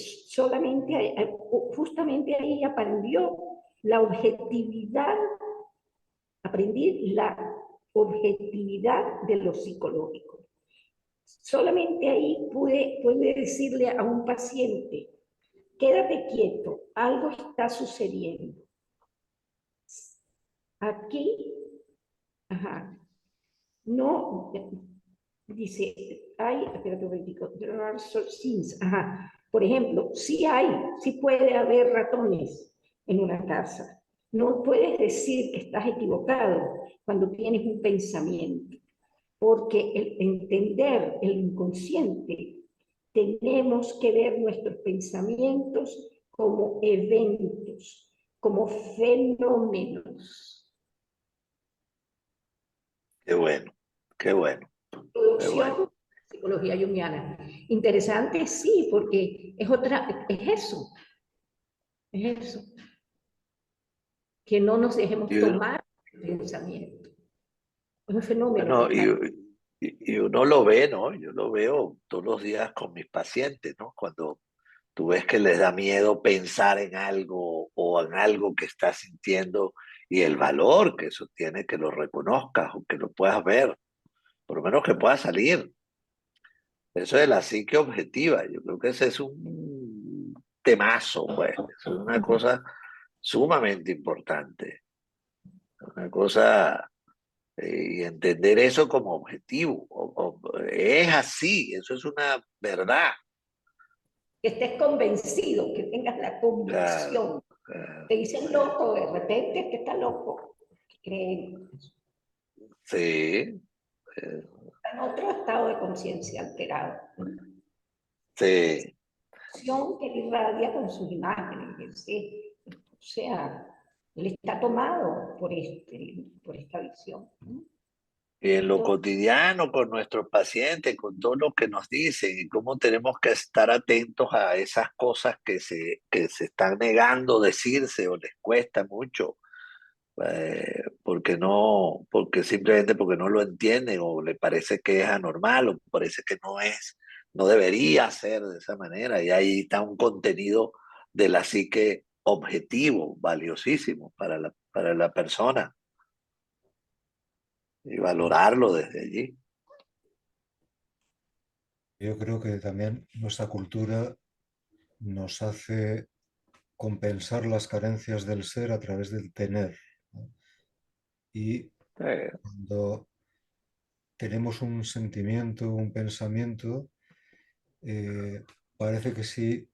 [SPEAKER 1] justamente ahí aprendí la objetividad de lo psicológico. Solamente ahí pude decirle a un paciente, quédate quieto, algo está sucediendo. Aquí, no, dice, espérate un momentico, por ejemplo, sí puede haber ratones en una casa. No puedes decir que estás equivocado cuando tienes un pensamiento, porque el entender el inconsciente, tenemos que ver nuestros pensamientos como eventos, como fenómenos.
[SPEAKER 2] Qué bueno, qué bueno.
[SPEAKER 1] Introducción, psicología junguiana. Interesante, sí, porque es eso. Es eso. Que no nos dejemos tomar el pensamiento. Es un fenómeno.
[SPEAKER 2] Bueno, y uno lo ve, ¿no? Yo lo veo todos los días con mis pacientes, ¿no? Cuando tú ves que les da miedo pensar en algo o en algo que estás sintiendo y el valor que eso tiene, que lo reconozcas o que lo puedas ver, por lo menos que pueda salir. Eso de la psique objetiva, yo creo que ese es un temazo, pues. Es una cosa sumamente importante. Una cosa, y entender eso como objetivo. Es así, eso es una verdad.
[SPEAKER 1] Que estés convencido, que tengas la convicción.
[SPEAKER 2] Claro.
[SPEAKER 1] Te dicen loco, de repente que está loco. Creen.
[SPEAKER 2] Sí.
[SPEAKER 1] Está en otro estado de conciencia alterado.
[SPEAKER 2] Sí.
[SPEAKER 1] Que él irradia con sus imágenes. O sea, él está tomado por esta visión.
[SPEAKER 2] Y en lo cotidiano, con nuestros pacientes, con todo lo que nos dicen, y cómo tenemos que estar atentos a esas cosas que se están negando decirse o les cuesta mucho, porque simplemente porque no lo entienden o le parece que es anormal o parece que no debería ser de esa manera. Y ahí está un contenido de la psique objetivo, valiosísimo para la persona y valorarlo desde allí.
[SPEAKER 8] Yo creo que también nuestra cultura nos hace compensar las carencias del ser a través del tener, ¿no? Y cuando tenemos un sentimiento, un pensamiento, parece que si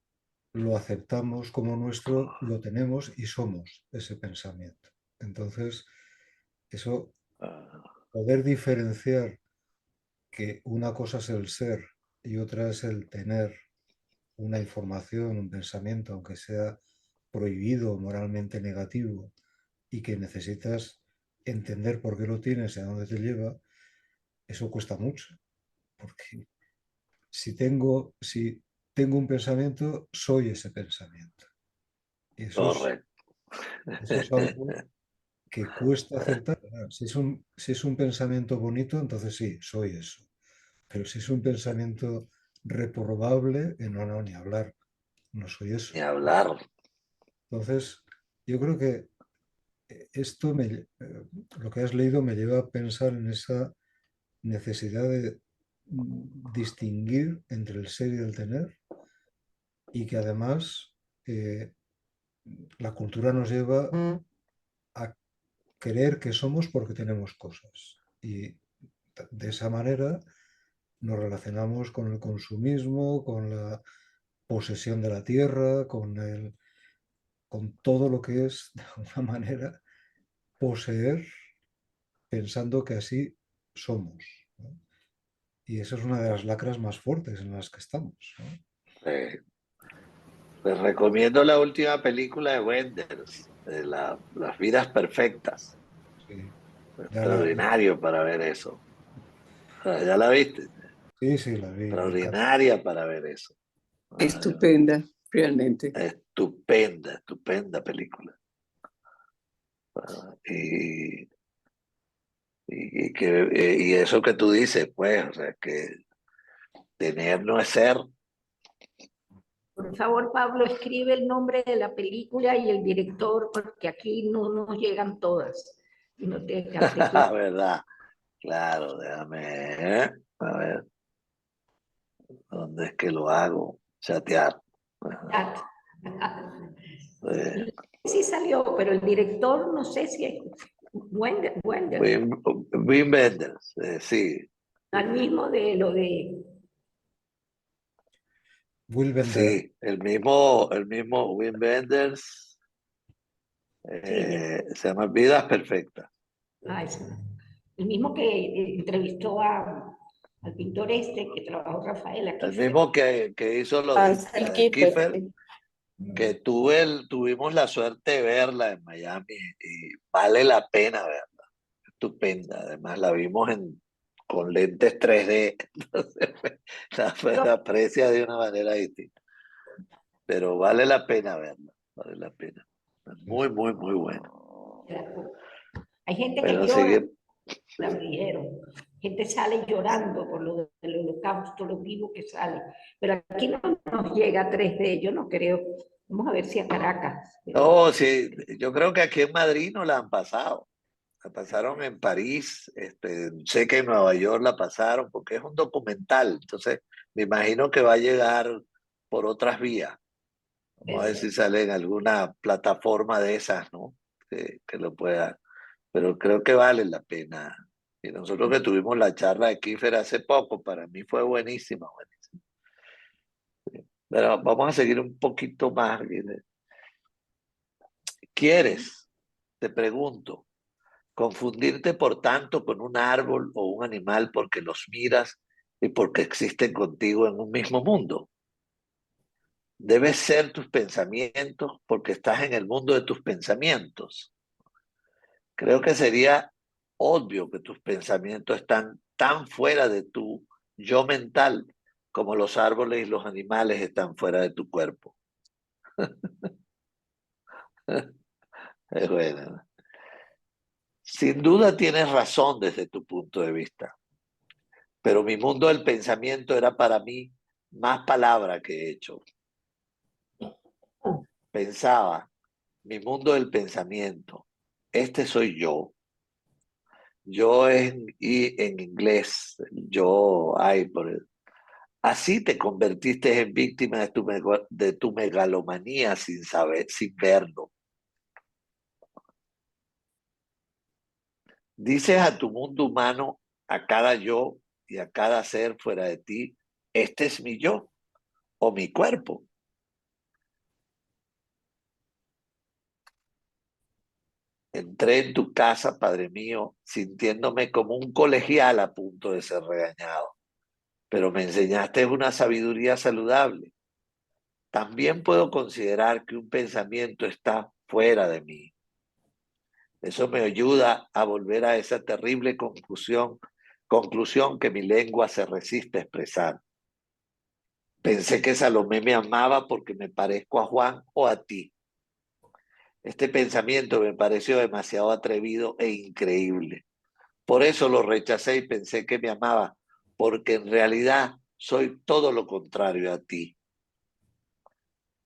[SPEAKER 8] lo aceptamos como nuestro, lo tenemos y somos ese pensamiento. Entonces, eso, poder diferenciar que una cosa es el ser y otra es el tener una información, un pensamiento, aunque sea prohibido o moralmente negativo, y que necesitas entender por qué lo tienes y a dónde te lleva, eso cuesta mucho. Porque si tengo un pensamiento, soy ese pensamiento. Y eso es algo que cuesta aceptar. Si es un pensamiento bonito, entonces sí, soy eso. Pero si es un pensamiento reprobable, no, ni hablar, no soy eso.
[SPEAKER 2] Ni hablar.
[SPEAKER 8] Entonces, yo creo que esto, lo que has leído me lleva a pensar en esa necesidad de distinguir entre el ser y el tener, y que además la cultura nos lleva a creer que somos porque tenemos cosas. Y de esa manera nos relacionamos con el consumismo, con la posesión de la tierra, con todo lo que es, de alguna manera, poseer pensando que así somos, ¿no? Y esa es una de las lacras más fuertes en las que estamos, ¿no?
[SPEAKER 2] Les recomiendo la última película de Wenders, de Las vidas perfectas.
[SPEAKER 8] Sí,
[SPEAKER 2] Extraordinario para ver eso. ¿Ya la viste?
[SPEAKER 8] sí, la vi, me encanta.
[SPEAKER 2] Extraordinaria para ver eso.
[SPEAKER 5] Estupenda, realmente.
[SPEAKER 2] Estupenda, estupenda película. Y eso que tú dices, pues, o sea, que tener no es ser.
[SPEAKER 1] Por favor, Pablo, escribe el nombre de la película y el director, porque aquí no nos llegan todas. Y no te
[SPEAKER 2] ¿Verdad? Claro, déjame, a ver, ¿dónde es que lo hago? Chatear. Eh,
[SPEAKER 1] Sí salió, pero el director no sé si es Wenders,
[SPEAKER 2] Wim Wenders, sí.
[SPEAKER 1] al mismo de lo de...
[SPEAKER 8] Will Bender.
[SPEAKER 2] Sí, el mismo Wim Wenders,
[SPEAKER 1] Sí,
[SPEAKER 2] se llama Vidas Perfectas.
[SPEAKER 1] el mismo que entrevistó al pintor este que trabajó Rafael aquí.
[SPEAKER 2] El mismo que hizo lo de
[SPEAKER 6] Ansel Kiefer, sí.
[SPEAKER 2] que tuvimos la suerte de verla en Miami y vale la pena verla. Estupenda. Además la vimos con lentes 3D, entonces la aprecia de una manera distinta. Pero vale la pena verla, vale la pena. Muy, muy, muy bueno.
[SPEAKER 1] Hay gente que
[SPEAKER 2] Pero
[SPEAKER 1] llora,
[SPEAKER 2] sigue,
[SPEAKER 1] me dijeron. Gente sale llorando por lo del holocausto, lo vivo que sale. Pero aquí no nos llega 3D, yo no creo. Vamos a ver si a Caracas.
[SPEAKER 2] no, sí, yo creo que aquí en Madrid no la han pasado. La pasaron en París, sé que en Nueva York la pasaron porque es un documental, entonces me imagino que va a llegar por otras vías. Vamos a ver si sale en alguna plataforma de esas, ¿no? Que lo pueda. Pero creo que vale la pena. Y nosotros que tuvimos la charla de Kiefer hace poco, para mí fue buenísima, buenísima. Pero vamos a seguir un poquito más. ¿Quieres? Te pregunto. Confundirte, por tanto, con un árbol o un animal porque los miras y porque existen contigo en un mismo mundo. Debes ser tus pensamientos porque estás en el mundo de tus pensamientos. Creo que sería obvio que tus pensamientos están tan fuera de tu yo mental como los árboles y los animales están fuera de tu cuerpo. Es bueno. Sin duda tienes razón desde tu punto de vista, pero mi mundo del pensamiento era para mí más palabra que hecho. Pensaba, mi mundo del pensamiento, este soy yo. Yo en inglés, yo, así te convertiste en víctima de tu megalomanía sin saber, sin verlo. Dices a tu mundo humano, a cada yo y a cada ser fuera de ti, este es mi yo o mi cuerpo. Entré en tu casa, Padre mío, sintiéndome como un colegial a punto de ser regañado, pero me enseñaste una sabiduría saludable. También puedo considerar que un pensamiento está fuera de mí. Eso me ayuda a volver a esa terrible conclusión que mi lengua se resiste a expresar. Pensé que Salomé me amaba porque me parezco a Juan o a ti. Este pensamiento me pareció demasiado atrevido e increíble. Por eso lo rechacé y pensé que me amaba, porque en realidad soy todo lo contrario a ti,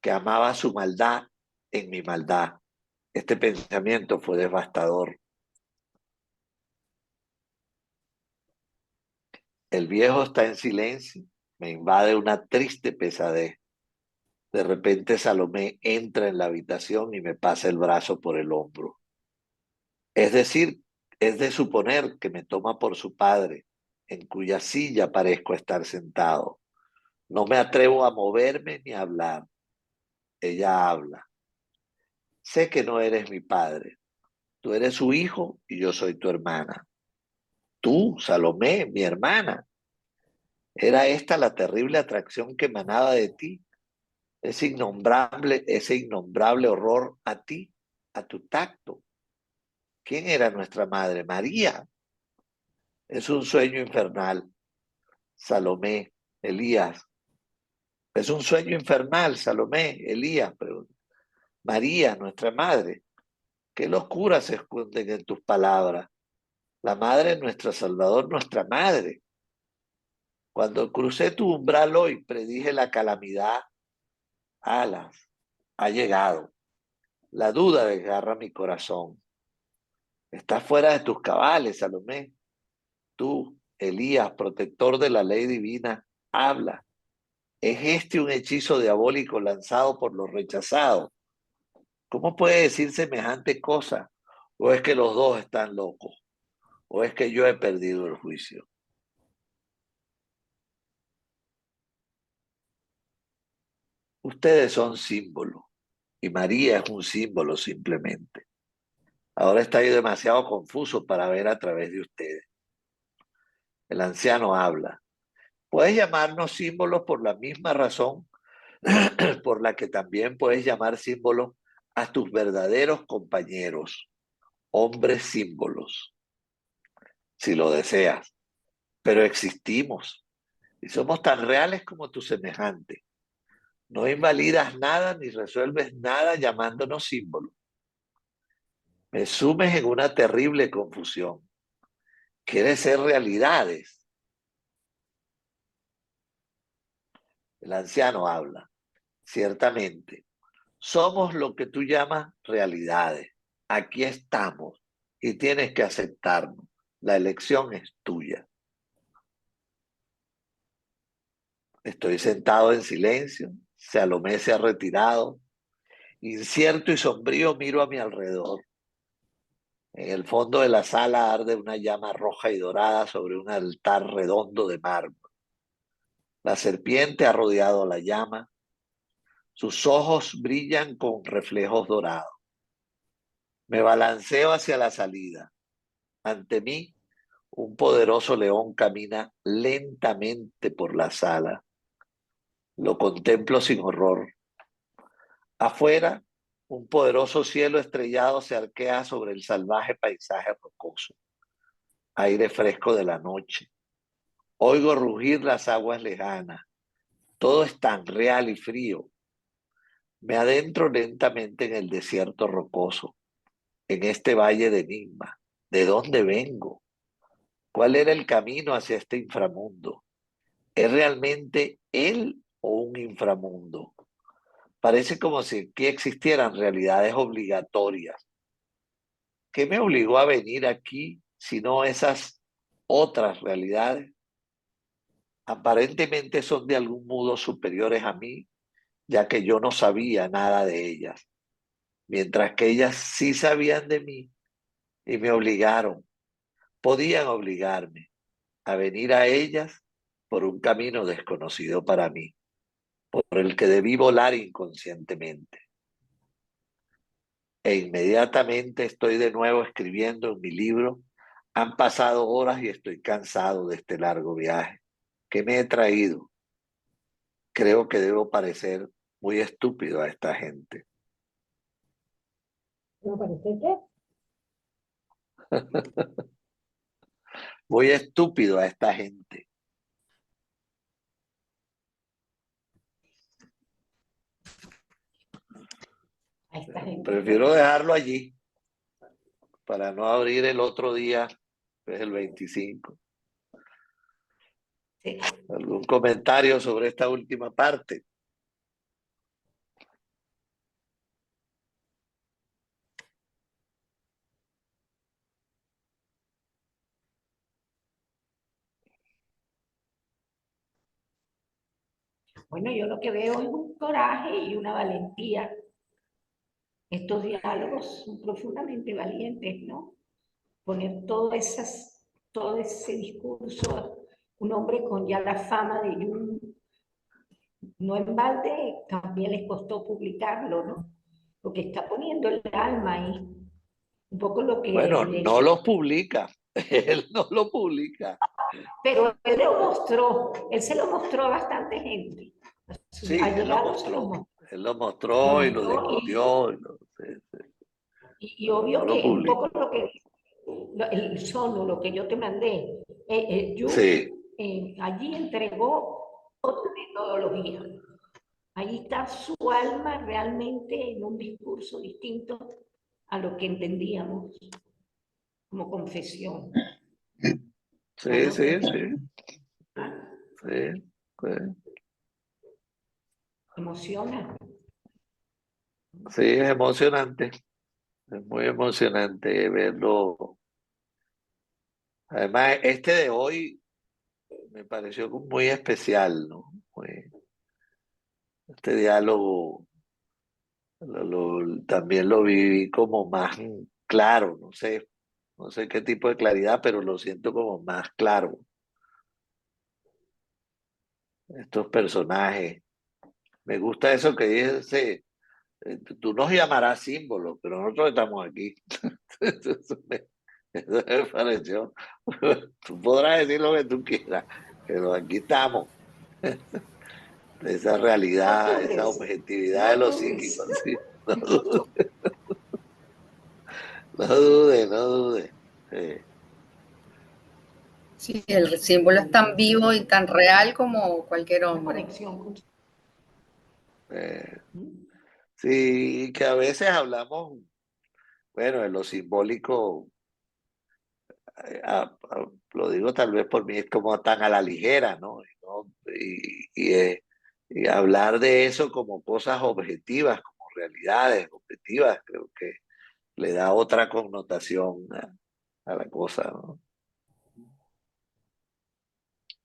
[SPEAKER 2] que amaba su maldad en mi maldad. Este pensamiento fue devastador. El viejo está en silencio, me invade una triste pesadez. De repente Salomé entra en la habitación y me pasa el brazo por el hombro. Es decir, es de suponer que me toma por su padre, en cuya silla parezco estar sentado. No me atrevo a moverme ni a hablar. Ella habla. Sé que no eres mi padre. Tú eres su hijo y yo soy tu hermana. Tú, Salomé, mi hermana. ¿Era esta la terrible atracción que emanaba de ti? Ese innombrable horror a ti, a tu tacto. ¿Quién era nuestra madre? María. Es un sueño infernal. Salomé, Elías. Es un sueño infernal, Salomé, Elías. María, nuestra madre. ¿Qué locuras se esconden en tus palabras? La madre es nuestro Salvador, nuestra madre. Cuando crucé tu umbral hoy, predije la calamidad. Alas, ha llegado. La duda desgarra mi corazón. Estás fuera de tus cabales, Salomé. Tú, Elías, protector de la ley divina, habla. ¿Es este un hechizo diabólico lanzado por los rechazados? ¿Cómo puede decir semejante cosa? ¿O es que los dos están locos? ¿O es que yo he perdido el juicio? Ustedes son símbolos y María es un símbolo simplemente. Ahora estoy demasiado confuso para ver a través de ustedes. El anciano habla. Puedes llamarnos símbolos por la misma razón por la que también puedes llamar símbolos a tus verdaderos compañeros, hombres símbolos, si lo deseas. Pero existimos y somos tan reales como tus semejantes. No invalidas nada ni resuelves nada llamándonos símbolos. Me sumes en una terrible confusión. ¿Quieres ser realidades? El anciano habla. Ciertamente, somos lo que tú llamas realidades. Aquí estamos y tienes que aceptarnos. La elección es tuya. Estoy sentado en silencio. Salomé se ha retirado. Incierto y sombrío miro a mi alrededor. En el fondo de la sala arde una llama roja y dorada sobre un altar redondo de mármol. La serpiente ha rodeado la llama. Sus ojos brillan con reflejos dorados. Me balanceo hacia la salida. Ante mí, un poderoso león camina lentamente por la sala. Lo contemplo sin horror. Afuera, un poderoso cielo estrellado se arquea sobre el salvaje paisaje rocoso. Aire fresco de la noche. Oigo rugir las aguas lejanas. Todo es tan real y frío. Me adentro lentamente en el desierto rocoso, en este valle de enigma. ¿De dónde vengo? ¿Cuál era el camino hacia este inframundo? ¿Es realmente él o un inframundo? Parece como si aquí existieran realidades obligatorias. ¿Qué me obligó a venir aquí si no esas otras realidades? Aparentemente son de algún modo superiores a mí, ya que yo no sabía nada de ellas, mientras que ellas sí sabían de mí y me obligaron, podían obligarme a venir a ellas por un camino desconocido para mí, por el que debí volar inconscientemente. E inmediatamente estoy de nuevo escribiendo en mi libro. Han pasado horas y estoy cansado de este largo viaje. ¿Qué me he traído? Creo que debo parecer muy estúpido a esta gente.
[SPEAKER 3] ¿No parece qué?
[SPEAKER 2] Muy estúpido a esta gente.
[SPEAKER 3] A esta gente.
[SPEAKER 2] Prefiero dejarlo allí para no abrir el otro día, que es el 25.
[SPEAKER 1] Sí.
[SPEAKER 2] ¿Algún comentario sobre esta última parte?
[SPEAKER 1] Bueno, yo lo que veo es un coraje y una valentía. Estos diálogos son profundamente valientes, ¿no? Poner todo ese discurso, un hombre con ya la fama de Jung, no en balde, también les costó publicarlo, ¿no? Porque está poniendo el alma ahí, un poco lo que
[SPEAKER 2] Bueno,
[SPEAKER 1] le
[SPEAKER 2] no los publica, él no lo publica.
[SPEAKER 1] pero él lo mostró, él se lo mostró a bastante gente.
[SPEAKER 2] Sí,
[SPEAKER 1] Al llegado se lo mostró.
[SPEAKER 2] él lo mostró y lo discutió.
[SPEAKER 1] Y obvio
[SPEAKER 2] No lo
[SPEAKER 1] que un poco
[SPEAKER 2] publicó.
[SPEAKER 1] lo que, el sono, lo que yo te mandé,
[SPEAKER 2] Sí,
[SPEAKER 1] allí entregó otra metodología. Allí está su alma realmente en un discurso distinto a lo que entendíamos como confesión.
[SPEAKER 2] sí, sí, sí, sí, sí.
[SPEAKER 1] Emociona.
[SPEAKER 2] Sí, es emocionante. Es muy emocionante verlo. Además, este de hoy me pareció muy especial, ¿no? Este diálogo también lo viví como más claro, no sé qué tipo de claridad, pero lo siento como más claro. Estos personajes. Me gusta eso que dice, tú nos llamarás símbolos, pero nosotros estamos aquí. Eso me pareció. Tú podrás decir lo que tú quieras, pero aquí estamos. Esa
[SPEAKER 1] No
[SPEAKER 2] realidad, esa
[SPEAKER 1] dudes,
[SPEAKER 2] objetividad de
[SPEAKER 1] no
[SPEAKER 2] lo
[SPEAKER 1] dudes.
[SPEAKER 2] psíquico, sí. No
[SPEAKER 1] No
[SPEAKER 2] dude, no dude, no dude. Sí,
[SPEAKER 6] Sí, el símbolo es tan vivo y tan real como cualquier
[SPEAKER 1] Una
[SPEAKER 6] hombre.
[SPEAKER 1] conexión con...
[SPEAKER 2] eh, sí, que a veces hablamos, bueno, de lo simbólico, lo digo tal vez por mí, es como tan a la ligera, ¿no? Y hablar de eso como cosas objetivas, como realidades objetivas, creo que le da otra connotación a la cosa, ¿no?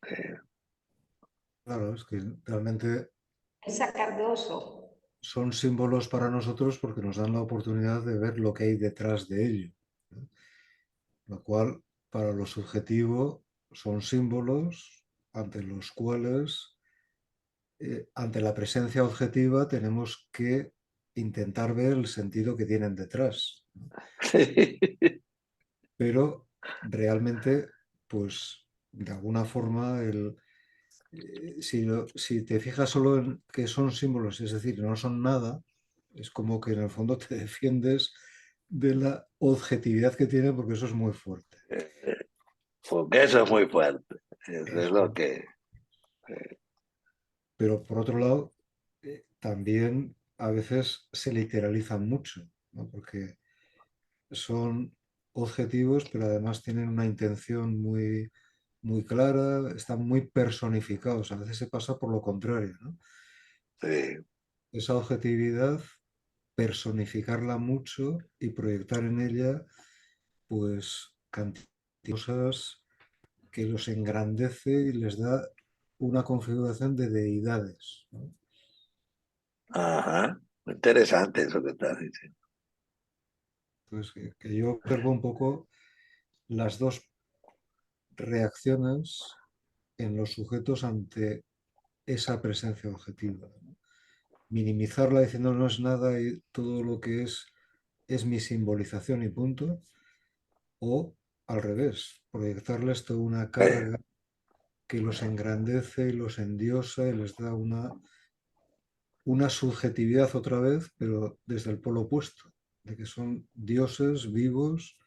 [SPEAKER 2] Eh,
[SPEAKER 8] Claro, es que realmente
[SPEAKER 1] Esa Cardoso.
[SPEAKER 8] son símbolos para nosotros porque nos dan la oportunidad de ver lo que hay detrás de ello, ¿no? Lo cual, para lo subjetivo, son símbolos ante los cuales, ante la presencia objetiva, tenemos que intentar ver el sentido que tienen detrás, ¿no? Pero realmente, pues, de alguna forma, si te fijas solo en que son símbolos, es decir, no son nada, es como que en el fondo te defiendes de la objetividad que tiene, porque eso es muy fuerte.
[SPEAKER 2] Porque eso es muy fuerte. Eso es lo que...
[SPEAKER 8] Pero por otro lado, también a veces se literalizan mucho, ¿no? Porque son objetivos, pero además tienen una intención muy, muy clara, están muy personificados. A veces se pasa por lo contrario, ¿no?
[SPEAKER 2] Sí.
[SPEAKER 8] Esa objetividad, personificarla mucho y proyectar en ella, pues, cantidad de cosas que los engrandece y les da una configuración de deidades, ¿no?
[SPEAKER 2] Ajá. Interesante eso que estás diciendo.
[SPEAKER 8] Entonces, que yo observo un poco las dos reacciones en los sujetos ante esa presencia objetiva, ¿no? Minimizarla diciendo no es nada y todo lo que es mi simbolización y punto, o al revés, proyectarles toda una
[SPEAKER 2] Eh,
[SPEAKER 8] carga que los engrandece y los endiosa y les da una subjetividad otra vez, pero desde el polo opuesto, de que son dioses vivos,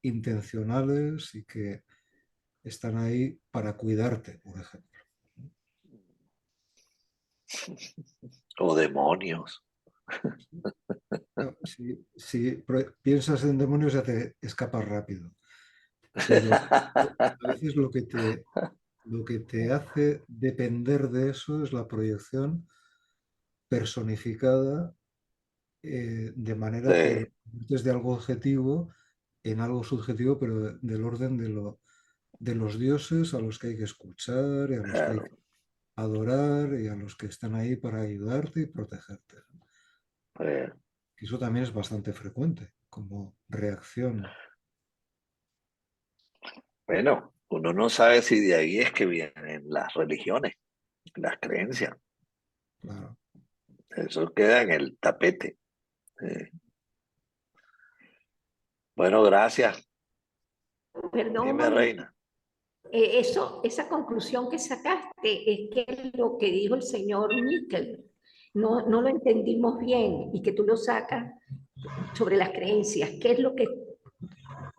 [SPEAKER 8] intencionales y que están ahí para cuidarte, por ejemplo.
[SPEAKER 2] o demonios.
[SPEAKER 8] No, si piensas en demonios ya te escapas rápido, pero a veces Lo que te hace depender de eso es la proyección personificada, de manera que
[SPEAKER 2] Sí,
[SPEAKER 8] lo conviertes de algo objetivo en algo subjetivo, pero del orden de los dioses a los que hay que escuchar y a los que hay
[SPEAKER 2] claro.
[SPEAKER 8] que adorar y a los que están ahí para ayudarte y protegerte.
[SPEAKER 2] eh,
[SPEAKER 8] Y eso también es bastante frecuente como reacción.
[SPEAKER 2] Bueno, uno no sabe si de ahí es que vienen las religiones, las creencias.
[SPEAKER 8] Claro.
[SPEAKER 2] Eso queda en el tapete. eh. Bueno, gracias.
[SPEAKER 1] Perdón un
[SPEAKER 2] Dime,
[SPEAKER 1] momento.
[SPEAKER 2] reina.
[SPEAKER 1] Esa conclusión que sacaste es que lo que dijo el señor Miquel no lo entendimos bien y que tú lo sacas sobre las creencias. ¿Qué es lo que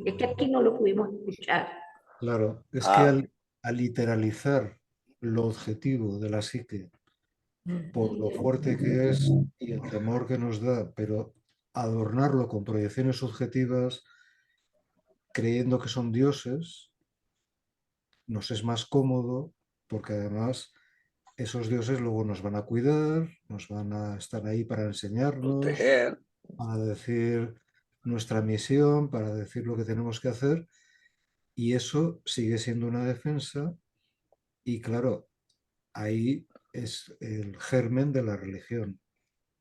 [SPEAKER 1] es que aquí no lo pudimos escuchar?
[SPEAKER 8] Claro, es que
[SPEAKER 2] Ah,
[SPEAKER 8] al literalizar lo objetivo de la psique por lo fuerte que es y el temor que nos da, pero adornarlo con proyecciones subjetivas, creyendo que son dioses, nos es más cómodo porque además esos dioses luego nos van a cuidar, nos van a estar ahí para enseñarnos,
[SPEAKER 2] proteger.
[SPEAKER 8] para decir nuestra misión, para decir lo que tenemos que hacer, y eso sigue siendo una defensa y claro, ahí es el germen de la religión,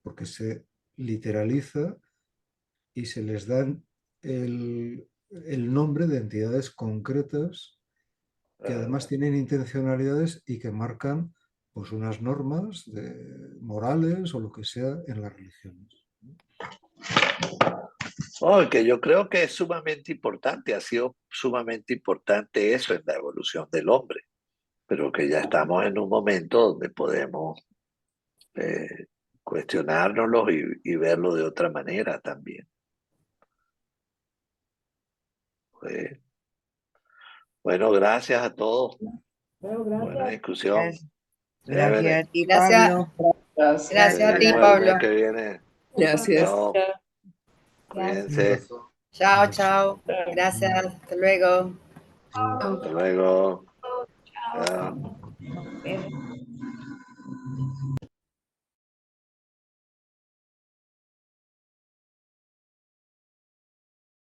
[SPEAKER 8] porque se literaliza y se les dan el nombre de entidades concretas que además tienen intencionalidades y que marcan pues unas normas morales o lo que sea en las religiones.
[SPEAKER 2] Oh, que yo creo que es sumamente importante, ha sido sumamente importante eso en la evolución del hombre, pero que ya estamos en un momento donde podemos cuestionárnoslo y verlo de otra manera también. Eh, bueno, gracias a todos.
[SPEAKER 3] Pero
[SPEAKER 2] Buena
[SPEAKER 3] gracias.
[SPEAKER 2] discusión.
[SPEAKER 9] Gracias
[SPEAKER 2] Chévere.
[SPEAKER 9] a ti,
[SPEAKER 6] Gracias,
[SPEAKER 9] Pablo.
[SPEAKER 6] gracias a
[SPEAKER 2] Nos
[SPEAKER 6] ti,
[SPEAKER 2] vemos el
[SPEAKER 6] Pablo.
[SPEAKER 2] mes que viene.
[SPEAKER 5] Gracias.
[SPEAKER 2] Chao.
[SPEAKER 3] Gracias.
[SPEAKER 2] Cuídense.
[SPEAKER 6] Chao, chao. Gracias, hasta luego.
[SPEAKER 5] Chao.
[SPEAKER 2] Hasta luego.
[SPEAKER 1] Chao.
[SPEAKER 2] Chao.
[SPEAKER 1] Nos vemos.